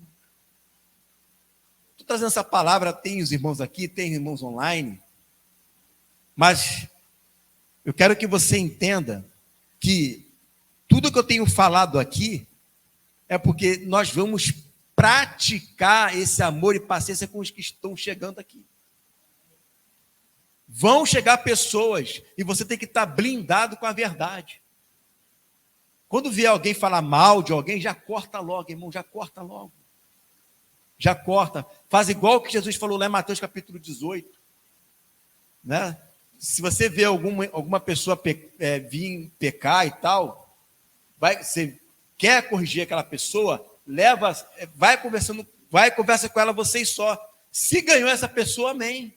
Estou trazendo essa palavra, tem os irmãos aqui, tem irmãos online, mas eu quero que você entenda que tudo que eu tenho falado aqui é porque nós vamos praticar esse amor e paciência com os que estão chegando aqui. Vão chegar pessoas e você tem que estar blindado com a verdade. Quando vier alguém falar mal de alguém, já corta logo, irmão, já corta logo. Já corta. Faz igual o que Jesus falou lá em Mateus capítulo 18. Né? Se você vê alguma pessoa vir pecar e tal, você quer corrigir aquela pessoa, conversa com ela vocês só. Se ganhou essa pessoa, amém.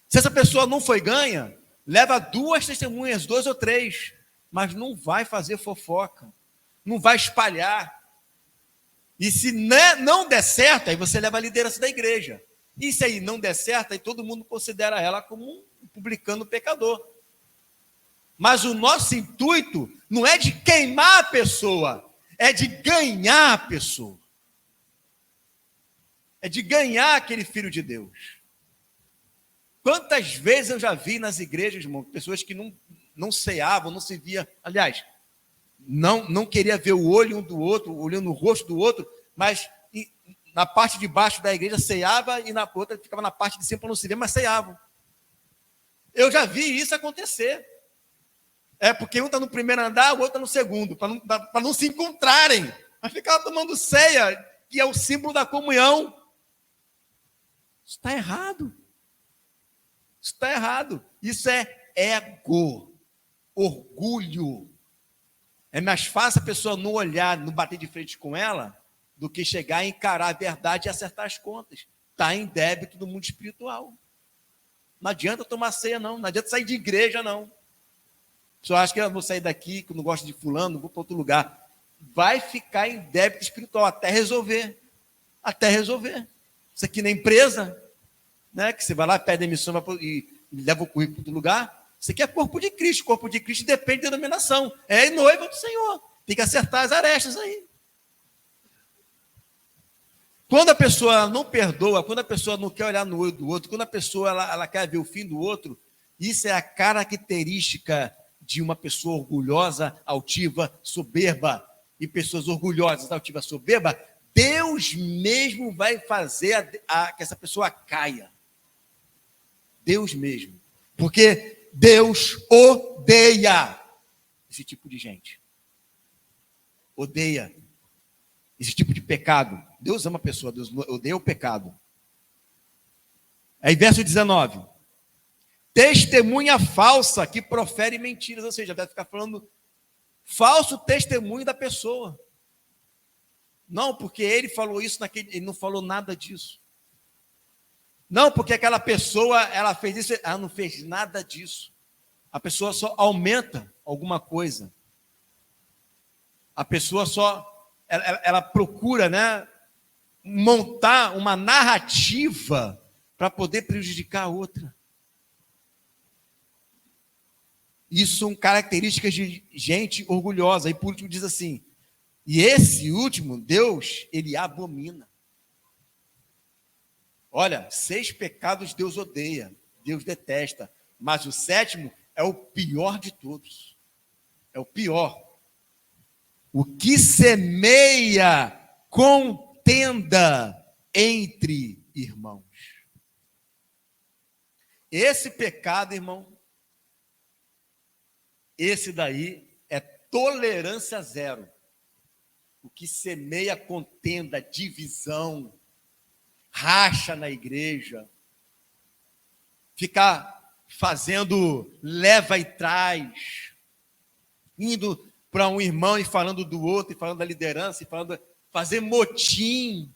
Se essa pessoa não foi ganha, leva 2 testemunhas, 2 ou 3, mas não vai fazer fofoca, não vai espalhar. E se não der certo, aí você leva a liderança da igreja. E se aí não der certo, aí todo mundo considera ela como um publicano pecador. Mas o nosso intuito não é de queimar a pessoa, é de ganhar a pessoa. É de ganhar aquele filho de Deus. Quantas vezes eu já vi nas igrejas, irmão, pessoas que não ceavam, não se via, aliás, não queria ver o olho um do outro, olhando no rosto do outro, mas na parte de baixo da igreja ceava e na outra ficava na parte de cima para não se ver, mas ceavam. Eu já vi isso acontecer. É porque um está no primeiro andar, o outro está no segundo, para não se encontrarem. Mas ficava tomando ceia, que é o símbolo da comunhão. Isso está errado. Isso está errado. Isso é ego, orgulho. É mais fácil a pessoa não olhar, não bater de frente com ela, do que chegar e encarar a verdade e acertar as contas. Está em débito do mundo espiritual. Não adianta tomar ceia, não. Não adianta sair de igreja, não. A pessoa acha que eu vou sair daqui, que eu não gosto de fulano, vou para outro lugar. Vai ficar em débito espiritual até resolver. Até resolver. Isso aqui na empresa, né, que você vai lá, pede demissão e leva o currículo para outro lugar. Isso aqui é corpo de Cristo. Corpo de Cristo depende da denominação. É noiva do Senhor. Tem que acertar as arestas aí. Quando a pessoa não perdoa, quando a pessoa não quer olhar no olho do outro, quando a pessoa ela quer ver o fim do outro, isso é a característica de uma pessoa orgulhosa, altiva, soberba. E pessoas orgulhosas, altivas, soberba, Deus mesmo vai fazer que essa pessoa caia. Deus mesmo. Porque Deus odeia esse tipo de gente. Odeia esse tipo de pecado. Deus ama a pessoa, Deus odeia o pecado. Aí verso 19. Testemunha falsa que profere mentiras, ou seja, vai ficar falando falso testemunho da pessoa. Não, porque ele falou isso ele não falou nada disso. Não, porque aquela pessoa, ela fez isso, ela não fez nada disso. A pessoa só aumenta alguma coisa. A pessoa ela procura, né, montar uma narrativa para poder prejudicar a outra. Isso são características de gente orgulhosa. E por último diz assim, e esse último, Deus, ele abomina. Olha, 6 pecados Deus odeia, Deus detesta, mas o 7º é o pior de todos. É o pior. O que semeia contenda entre irmãos. Esse pecado, irmão, esse daí é tolerância zero. O que semeia contenda, divisão, racha na igreja, ficar fazendo leva e traz, indo para um irmão e falando do outro, e falando da liderança, fazer motim.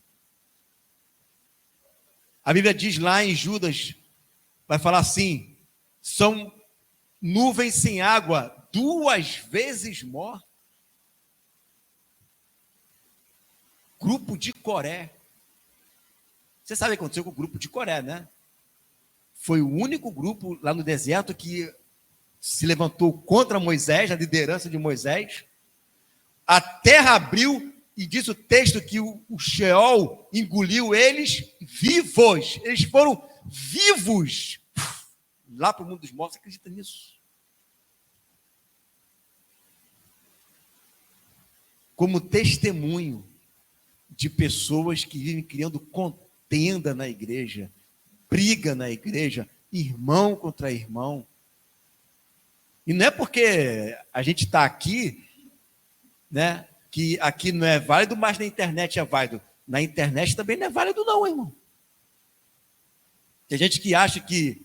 A Bíblia diz lá em Judas, vai falar assim, são nuvens sem água, 2 vezes mortos. Grupo de Coré. Você sabe o que aconteceu com o grupo de Coré, né? Foi o único grupo lá no deserto que se levantou contra Moisés, a liderança de Moisés. A terra abriu e diz o texto que o Sheol engoliu eles vivos. Eles foram vivos lá para o mundo dos mortos. Você acredita nisso? como testemunho de pessoas que vivem criando contenda na igreja, briga na igreja, irmão contra irmão. E não é porque a gente está aqui, né, que aqui não é válido, mas na internet é válido. Na internet também não é válido não, irmão. Tem gente que acha que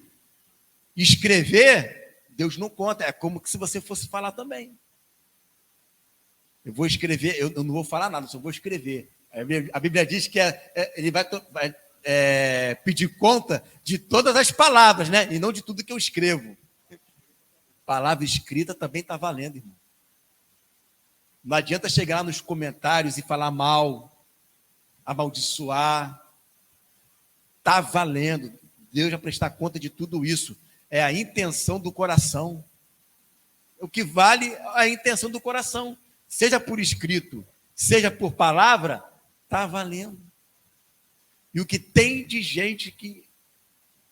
escrever, Deus não conta. É como se você fosse falar também. Eu vou escrever, eu não vou falar nada, só vou escrever. A Bíblia diz que ele vai pedir conta de todas as palavras, né? E não de tudo que eu escrevo. Palavra escrita também está valendo, irmão. Não adianta chegar nos comentários e falar mal, amaldiçoar. Está valendo. Deus vai prestar conta de tudo isso. É a intenção do coração. O que vale é a intenção do coração. Seja por escrito, seja por palavra, está valendo. E o que tem de gente que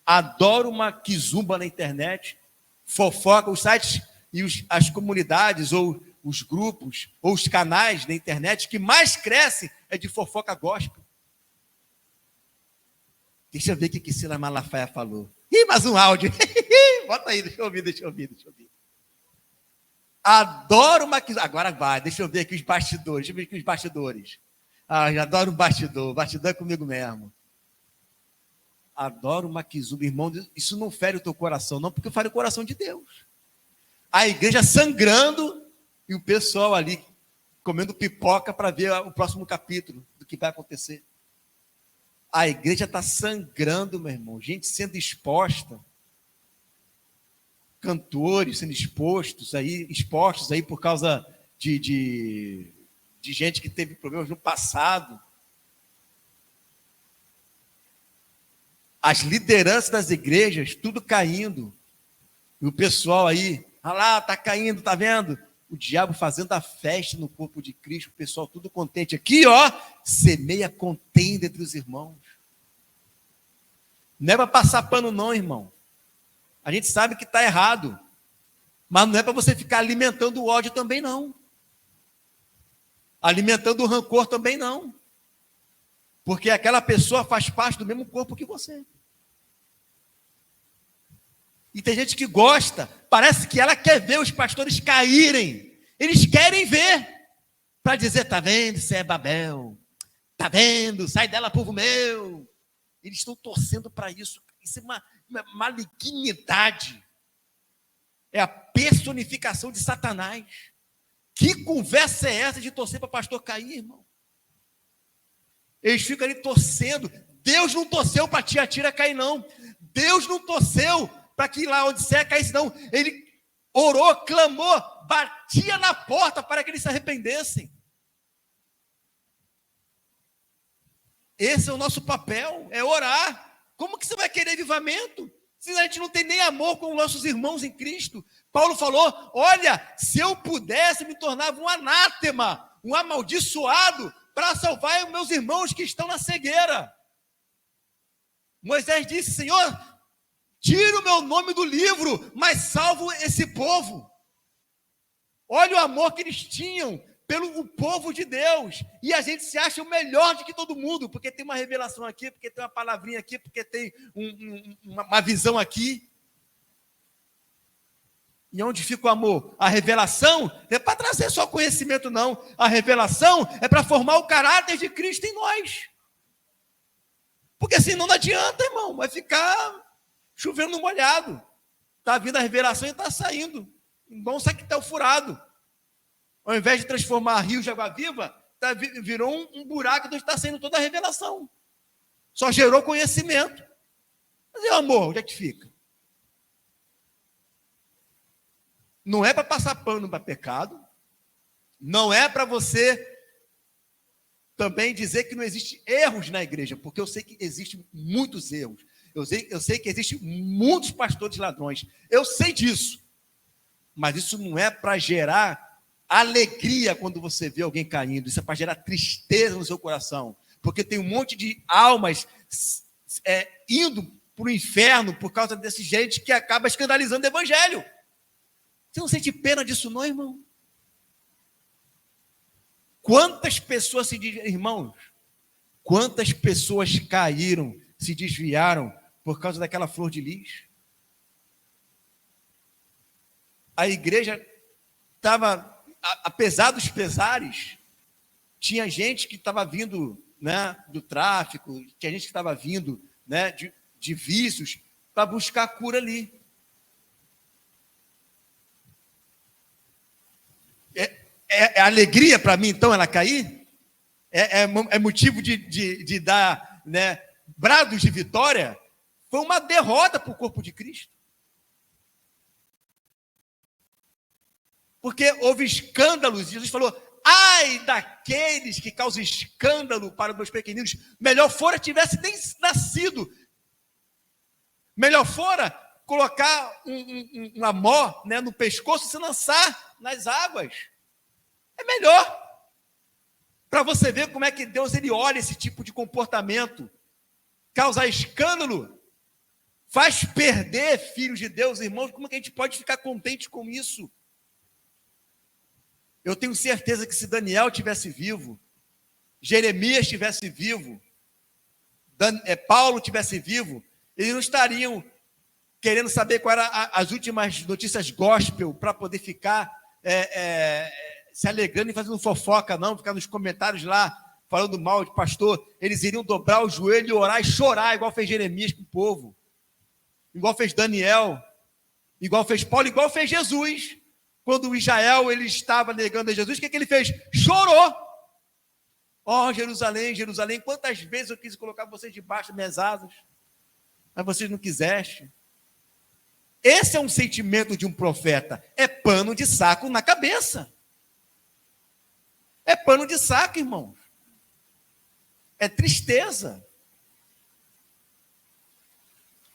adora uma quizumba na internet, fofoca, os sites e as comunidades, ou os grupos, ou os canais na internet que mais crescem é de fofoca gospel. Deixa eu ver o que Silas Malafaia falou. Ih, mais um áudio. Bota aí, deixa eu ouvir. Adoro uma quizumba. Agora vai, deixa eu ver aqui os bastidores. Ah, eu adoro um bastidor. Bastidor é comigo mesmo. Adoro uma quizumba. Irmão, isso não fere o teu coração, não, porque fere o coração de Deus. A igreja sangrando e o pessoal ali comendo pipoca para ver o próximo capítulo do que vai acontecer. A igreja está sangrando, meu irmão. Gente sendo exposta. Cantores sendo expostos aí por causa de gente que teve problemas no passado. As lideranças das igrejas, tudo caindo. E o pessoal aí, lá, está caindo, está vendo? O diabo fazendo a festa no corpo de Cristo, o pessoal tudo contente. Aqui, ó, semeia contenda entre os irmãos. Não é para passar pano não, irmão. A gente sabe que está errado. Mas não é para você ficar alimentando o ódio também, não. Alimentando o rancor também, não. Porque aquela pessoa faz parte do mesmo corpo que você. E tem gente que gosta, parece que ela quer ver os pastores caírem. Eles querem ver. Para dizer, tá vendo, isso é Babel. Tá vendo, sai dela, povo meu. Eles estão torcendo para isso. Isso é uma malignidade. É a personificação de Satanás. Que conversa é essa de torcer para pastor cair, irmão? Eles ficam ali torcendo. Deus não torceu para Tiatira cair, não. Deus não torceu para que lá onde Odisseia caísse, não. Ele orou, clamou, batia na porta para que eles se arrependessem. Esse é o nosso papel, é orar. Como que você vai querer avivamento se a gente não tem nem amor com os nossos irmãos em Cristo? Paulo falou, olha, se eu pudesse, me tornava um anátema, um amaldiçoado, para salvar os meus irmãos que estão na cegueira. Moisés disse, Senhor, tira o meu nome do livro, mas salvo esse povo. Olha o amor que eles tinham pelo povo de Deus. E a gente se acha o melhor de que todo mundo, porque tem uma revelação aqui, porque tem uma palavrinha aqui, porque tem uma visão aqui. E onde fica o amor? A revelação não é para trazer só conhecimento, não. A revelação é para formar o caráter de Cristo em nós. Porque senão não adianta, irmão. Vai ficar chovendo no molhado. Está vindo a revelação e está saindo. Igual um saquetel furado. Ao invés de transformar rios de água viva, virou um buraco onde está saindo toda a revelação. Só gerou conhecimento. Mas e o amor, onde é que fica? Não é para passar pano para pecado. Não é para você também dizer que não existe erros na igreja, porque eu sei que existem muitos erros. Eu sei que existem muitos pastores ladrões. Eu sei disso. Mas isso não é para gerar alegria quando você vê alguém caindo. Isso é para gerar tristeza no seu coração. Porque tem um monte de almas indo para o inferno por causa desse gente que acaba escandalizando o evangelho. Você não sente pena disso não, irmão? Quantas pessoas irmãos, quantas pessoas caíram, se desviaram por causa daquela flor de lis? A igreja estava, apesar dos pesares, tinha gente que estava vindo, né, do tráfico, tinha gente que estava vindo, né, de vícios, para buscar a cura ali. É alegria para mim, então, ela cair? É motivo de dar, né, brados de vitória? Foi uma derrota para o corpo de Cristo. Porque houve escândalos, Jesus falou: ai daqueles que causam escândalo para os meus pequeninos, melhor fora tivesse nem nascido. Melhor fora colocar uma mó, né, no pescoço e se lançar nas águas. É melhor. Para você ver como é que Deus ele olha esse tipo de comportamento. Causar escândalo faz perder filhos de Deus, irmãos. Como é que a gente pode ficar contente com isso? Eu tenho certeza que se Daniel estivesse vivo, Jeremias estivesse vivo, Paulo estivesse vivo, eles não estariam querendo saber quais eram as últimas notícias gospel para poder ficar se alegrando e fazendo fofoca, não, ficar nos comentários lá, falando mal de pastor. Eles iriam dobrar o joelho e orar e chorar, igual fez Jeremias com o povo, igual fez Daniel, igual fez Paulo, igual fez Jesus. Quando o Israel ele estava negando a Jesus, o que ele fez? Chorou. Ó, Jerusalém, Jerusalém, quantas vezes eu quis colocar vocês debaixo das minhas asas, mas vocês não quiseste. Esse é um sentimento de um profeta. É pano de saco na cabeça. É pano de saco, irmãos. É tristeza.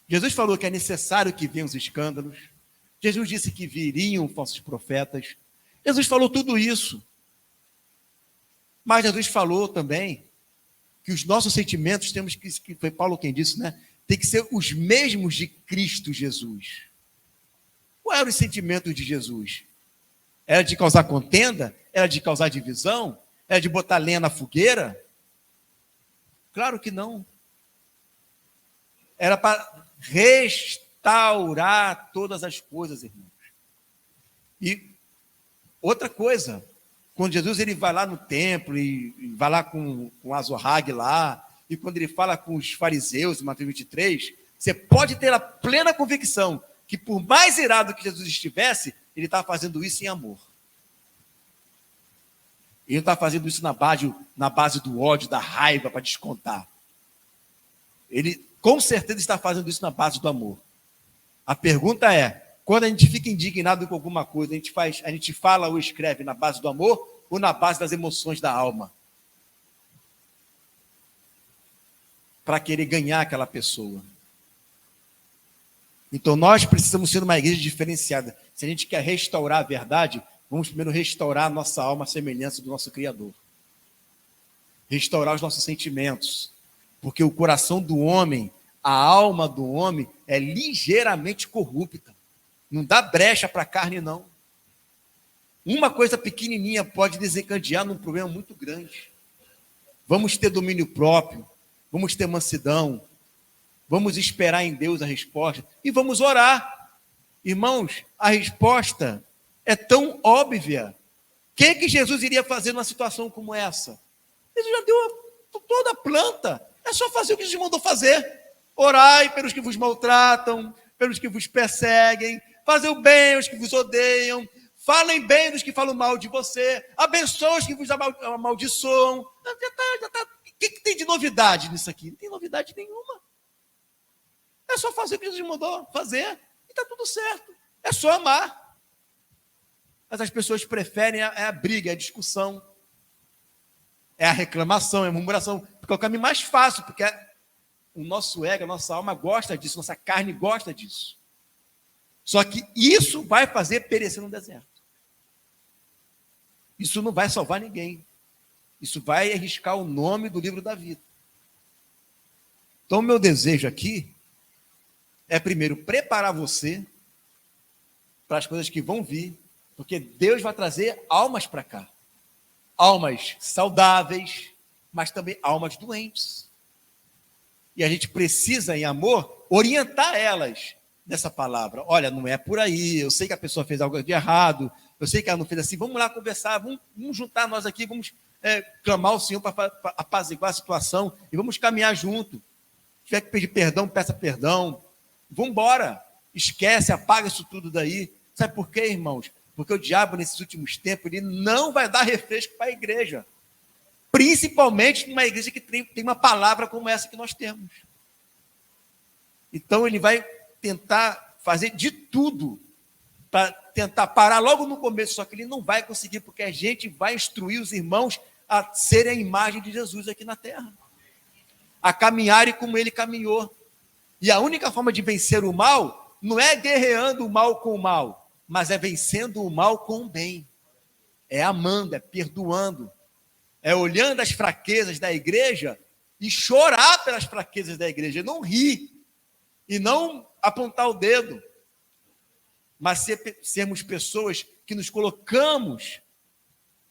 Jesus falou que é necessário que venham os escândalos. Jesus disse que viriam falsos profetas. Jesus falou tudo isso. Mas Jesus falou também que os nossos sentimentos temos que foi Paulo quem disse, né? Tem que ser os mesmos de Cristo Jesus. Qual era o sentimento de Jesus? Era de causar contenda? Era de causar divisão? Era de botar lenha na fogueira? Claro que não. Era para restaurar todas as coisas, irmãos. E outra coisa, quando Jesus ele vai lá no templo e vai lá com Azorrague lá, e quando ele fala com os fariseus em Mateus 23, você pode ter a plena convicção que por mais irado que Jesus estivesse, ele estava fazendo isso em amor. Ele não está fazendo isso na base do ódio, da raiva, para descontar. Ele, com certeza, está fazendo isso na base do amor. A pergunta é, quando a gente fica indignado com alguma coisa, a gente fala ou escreve na base do amor ou na base das emoções da alma? Para querer ganhar aquela pessoa. Então, nós precisamos ser uma igreja diferenciada. Se a gente quer restaurar a verdade, vamos primeiro restaurar a nossa alma à semelhança do nosso Criador. Restaurar os nossos sentimentos. Porque o coração do homem, a alma do homem, é ligeiramente corrupta. Não dá brecha para a carne, não. Uma coisa pequenininha pode desencadear num problema muito grande. Vamos ter domínio próprio. Vamos ter mansidão. Vamos esperar em Deus a resposta. E vamos orar. Irmãos, a resposta é tão óbvia. O que Jesus iria fazer numa situação como essa? Ele já deu toda a planta. É só fazer o que Jesus mandou fazer. Orai pelos que vos maltratam, pelos que vos perseguem. Fazer o bem aos que vos odeiam. Falem bem dos que falam mal de você. Abençoe os que vos amaldiçoam. Já tá. O que tem de novidade nisso aqui? Não tem novidade nenhuma. É só fazer o que Jesus mandou fazer e está tudo certo. É só amar. Mas as pessoas preferem a briga, a discussão, é a reclamação, é a murmuração, porque é o caminho mais fácil, porque o nosso ego, a nossa alma gosta disso, nossa carne gosta disso. Só que isso vai fazer perecer no deserto. Isso não vai salvar ninguém. Isso vai arriscar o nome do livro da vida. Então, o meu desejo aqui é primeiro preparar você para as coisas que vão vir, porque Deus vai trazer almas para cá. almas saudáveis, mas também almas doentes. E a gente precisa, em amor, orientar elas nessa palavra. Olha, não é por aí, eu sei que a pessoa fez algo de errado, eu sei que ela não fez assim, vamos lá conversar, vamos juntar nós aqui, vamos clamar ao Senhor para apaziguar a situação e vamos caminhar junto. Se tiver que pedir perdão, peça perdão. Vamos embora. Esquece, apaga isso tudo daí. Sabe por quê, irmãos? Porque o diabo, nesses últimos tempos, ele não vai dar refresco para a igreja. Principalmente numa igreja que tem uma palavra como essa que nós temos. Então, ele vai tentar fazer de tudo para tentar parar logo no começo, só que ele não vai conseguir, porque a gente vai instruir os irmãos a serem a imagem de Jesus aqui na terra. A caminharem como ele caminhou. E a única forma de vencer o mal não é guerreando o mal com o mal, mas é vencendo o mal com o bem. É amando, é perdoando, é olhando as fraquezas da igreja e chorar pelas fraquezas da igreja, não rir e não apontar o dedo, mas sermos pessoas que nos colocamos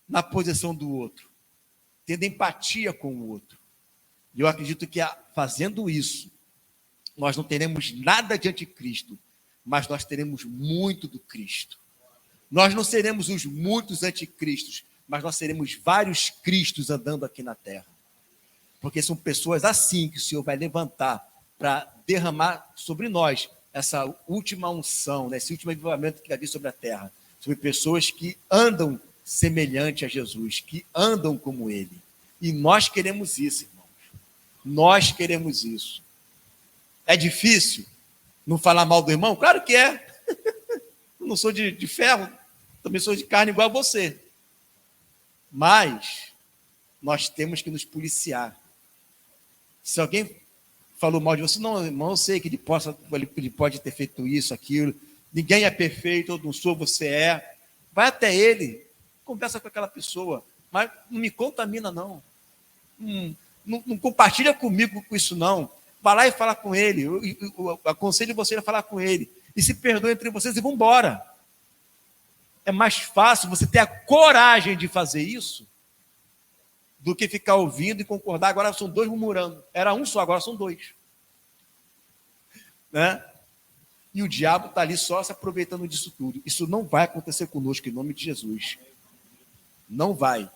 na posição do outro, tendo empatia com o outro. E eu acredito que fazendo isso, nós não teremos nada de anticristo, mas nós teremos muito do Cristo. Nós não seremos os muitos anticristos, mas nós seremos vários Cristos andando aqui na terra. Porque são pessoas assim que o Senhor vai levantar para derramar sobre nós essa última unção, né? Esse último avivamento que havia sobre a terra, sobre pessoas que andam semelhante a Jesus, que andam como Ele. E nós queremos isso, irmãos. Nós queremos isso. É difícil não falar mal do irmão? Claro que é. Eu não sou de ferro, também sou de carne igual a você. Mas nós temos que nos policiar. Se alguém falou mal de você, não, irmão, eu sei que ele pode ter feito isso, aquilo, ninguém é perfeito, eu não sou, você é. Vai até ele, conversa com aquela pessoa, mas não me contamina, não. Não compartilha comigo com isso, não. Vai lá e fala com ele, eu aconselho você a falar com ele, e se perdoe entre vocês e vão embora. É mais fácil você ter a coragem de fazer isso do que ficar ouvindo e concordar. Agora são dois murmurando. Era um só, agora são dois. Né? E o diabo está ali só se aproveitando disso tudo. Isso não vai acontecer conosco, em nome de Jesus. Não vai.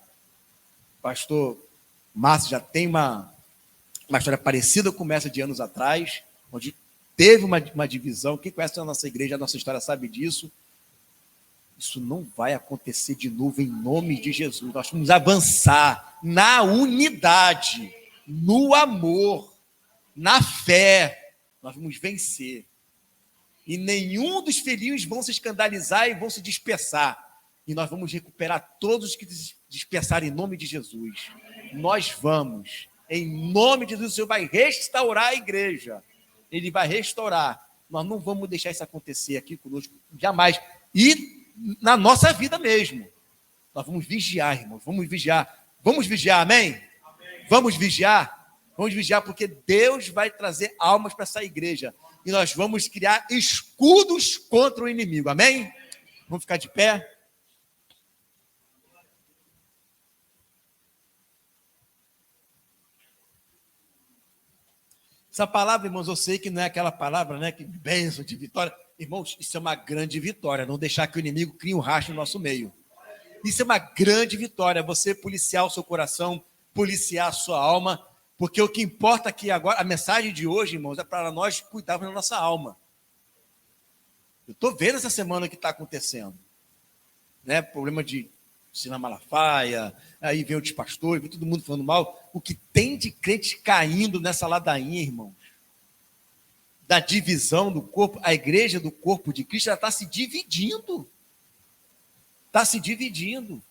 Pastor Márcio já tem uma história parecida com essa de anos atrás, onde teve uma divisão. Quem conhece a nossa igreja, a nossa história sabe disso. Isso não vai acontecer de novo em nome de Jesus. Nós vamos avançar na unidade, no amor, na fé. Nós vamos vencer. E nenhum dos filhinhos vão se escandalizar e vão se dispersar. E nós vamos recuperar todos os que dispersaram em nome de Jesus. Nós vamos. Em nome de Jesus, o Senhor vai restaurar a igreja. Ele vai restaurar. Nós não vamos deixar isso acontecer aqui conosco, jamais. E na nossa vida mesmo. Nós vamos vigiar, irmãos, vamos vigiar. Vamos vigiar, amém? Amém. Vamos vigiar? Vamos vigiar porque Deus vai trazer almas para essa igreja. E nós vamos criar escudos contra o inimigo, amém? Vamos ficar de pé? Essa palavra, irmãos, eu sei que não é aquela palavra, né, que de bênção, de vitória. Irmãos, isso é uma grande vitória, não deixar que o inimigo crie um racho no nosso meio. Isso é uma grande vitória, você policiar o seu coração, policiar a sua alma, porque o que importa aqui agora, a mensagem de hoje, irmãos, é para nós cuidarmos da nossa alma. Eu estou vendo essa semana o que está acontecendo. Né? Problema de Sina Malafaia, aí vem outros pastores, vem todo mundo falando mal. O que tem de crente caindo nessa ladainha, irmãos, da divisão do corpo, a igreja do corpo de Cristo, ela está se dividindo. Está se dividindo.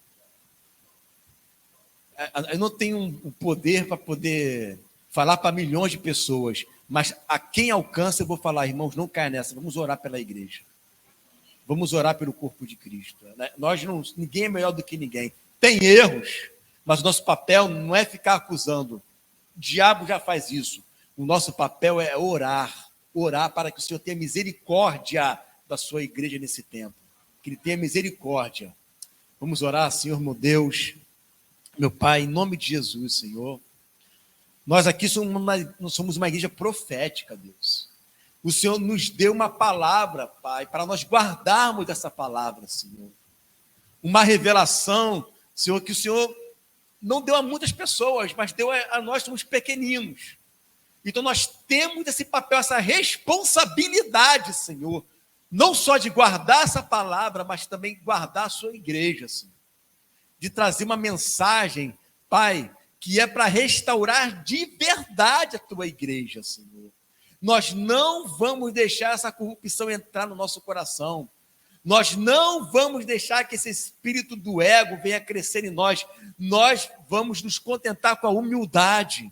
Eu não tenho um poder para poder falar para milhões de pessoas, mas a quem alcança eu vou falar, irmãos, não caia nessa, vamos orar pela igreja. Vamos orar pelo corpo de Cristo. Ninguém é melhor do que ninguém. Tem erros, mas o nosso papel não é ficar acusando. O diabo já faz isso. O nosso papel é orar para que o Senhor tenha misericórdia da sua igreja nesse tempo. Que Ele tenha misericórdia. Vamos orar, Senhor meu Deus. Meu Pai, em nome de Jesus, Senhor, nós aqui somos uma igreja profética, Deus. O Senhor nos deu uma palavra, Pai, para nós guardarmos essa palavra, Senhor. Uma revelação, Senhor, que o Senhor não deu a muitas pessoas, mas deu a nós, somos pequeninos. Então nós temos esse papel, essa responsabilidade, Senhor, não só de guardar essa palavra, mas também guardar a sua igreja, Senhor. De trazer uma mensagem, Pai, que é para restaurar de verdade a tua igreja, Senhor. Nós não vamos deixar essa corrupção entrar no nosso coração. Nós não vamos deixar que esse espírito do ego venha crescer em nós. Nós vamos nos contentar com a humildade.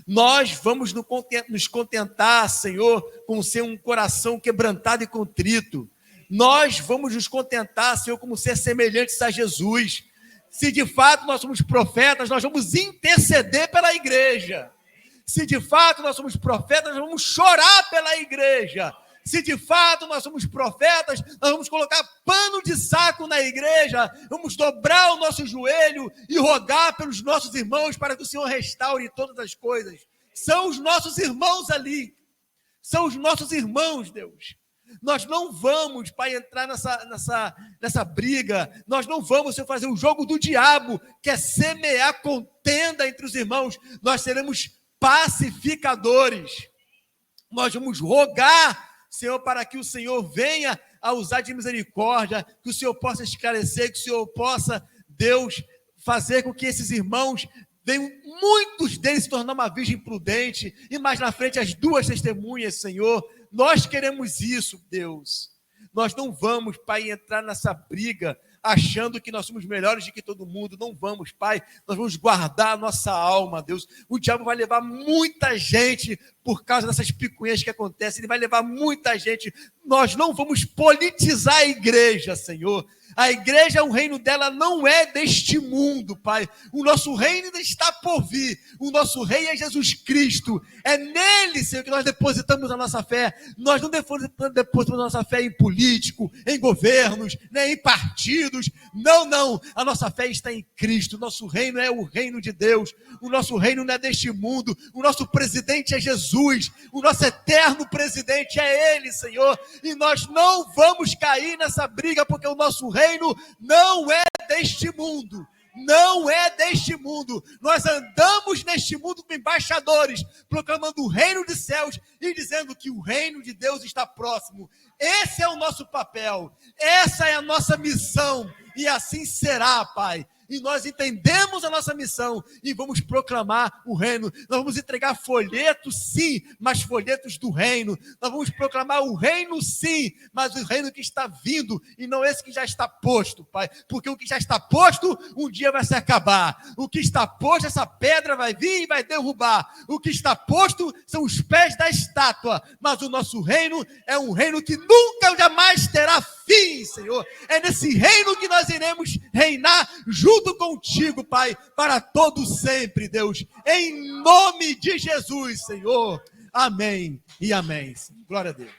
Nós vamos nos contentar, Senhor, com ser um coração quebrantado e contrito. Nós vamos nos contentar, Senhor, como ser semelhantes a Jesus. Se de fato nós somos profetas, nós vamos interceder pela igreja. Se de fato nós somos profetas, nós vamos chorar pela igreja. Se de fato nós somos profetas, nós vamos colocar pano de saco na igreja, vamos dobrar o nosso joelho e rogar pelos nossos irmãos para que o Senhor restaure todas as coisas. São os nossos irmãos ali, são os nossos irmãos, Deus. Nós não vamos, Pai, entrar nessa briga, nós não vamos, Senhor, fazer o jogo do diabo, que é semear contenda entre os irmãos. Nós seremos pacificadores. Nós vamos rogar, Senhor, para que o Senhor venha a usar de misericórdia, que o Senhor possa esclarecer, que o Senhor possa, Deus, fazer com que esses irmãos venham, muitos deles se tornar uma virgem prudente, e mais na frente as 2 testemunhas, Senhor. Nós queremos isso, Deus. Nós não vamos, Pai, entrar nessa briga achando que nós somos melhores do que todo mundo. Não vamos, Pai. Nós vamos guardar a nossa alma, Deus. O diabo vai levar muita gente por causa dessas picuinhas que acontecem. Ele vai levar muita gente. Nós não vamos politizar a igreja, Senhor. A igreja, o reino dela não é deste mundo, Pai. O nosso reino ainda está por vir. O nosso rei é Jesus Cristo. É nele, Senhor, que nós depositamos a nossa fé. Nós não depositamos a nossa fé em político, em governos, nem em partidos. Não, não. A nossa fé está em Cristo. O nosso reino é o reino de Deus. O nosso reino não é deste mundo. O nosso presidente é Jesus. O nosso eterno presidente é Ele, Senhor. E nós não vamos cair nessa briga, porque o nosso reino não é deste mundo, não é deste mundo. Nós andamos neste mundo como embaixadores, proclamando o reino dos céus e dizendo que o reino de Deus está próximo. Esse é o nosso papel, essa é a nossa missão, e assim será, Pai. E nós entendemos a nossa missão e vamos proclamar o reino. Nós vamos entregar folhetos, sim, mas folhetos do reino. Nós vamos proclamar o reino, sim, mas o reino que está vindo e não esse que já está posto, Pai. Porque o que já está posto, um dia vai se acabar. O que está posto, essa pedra vai vir e vai derrubar. O que está posto são os pés da estátua. Mas o nosso reino é um reino que nunca, jamais terá fim, Senhor. É nesse reino que nós iremos reinar junto contigo, Pai, para todo sempre, Deus, em nome de Jesus, Senhor. Amém e amém. Glória a Deus.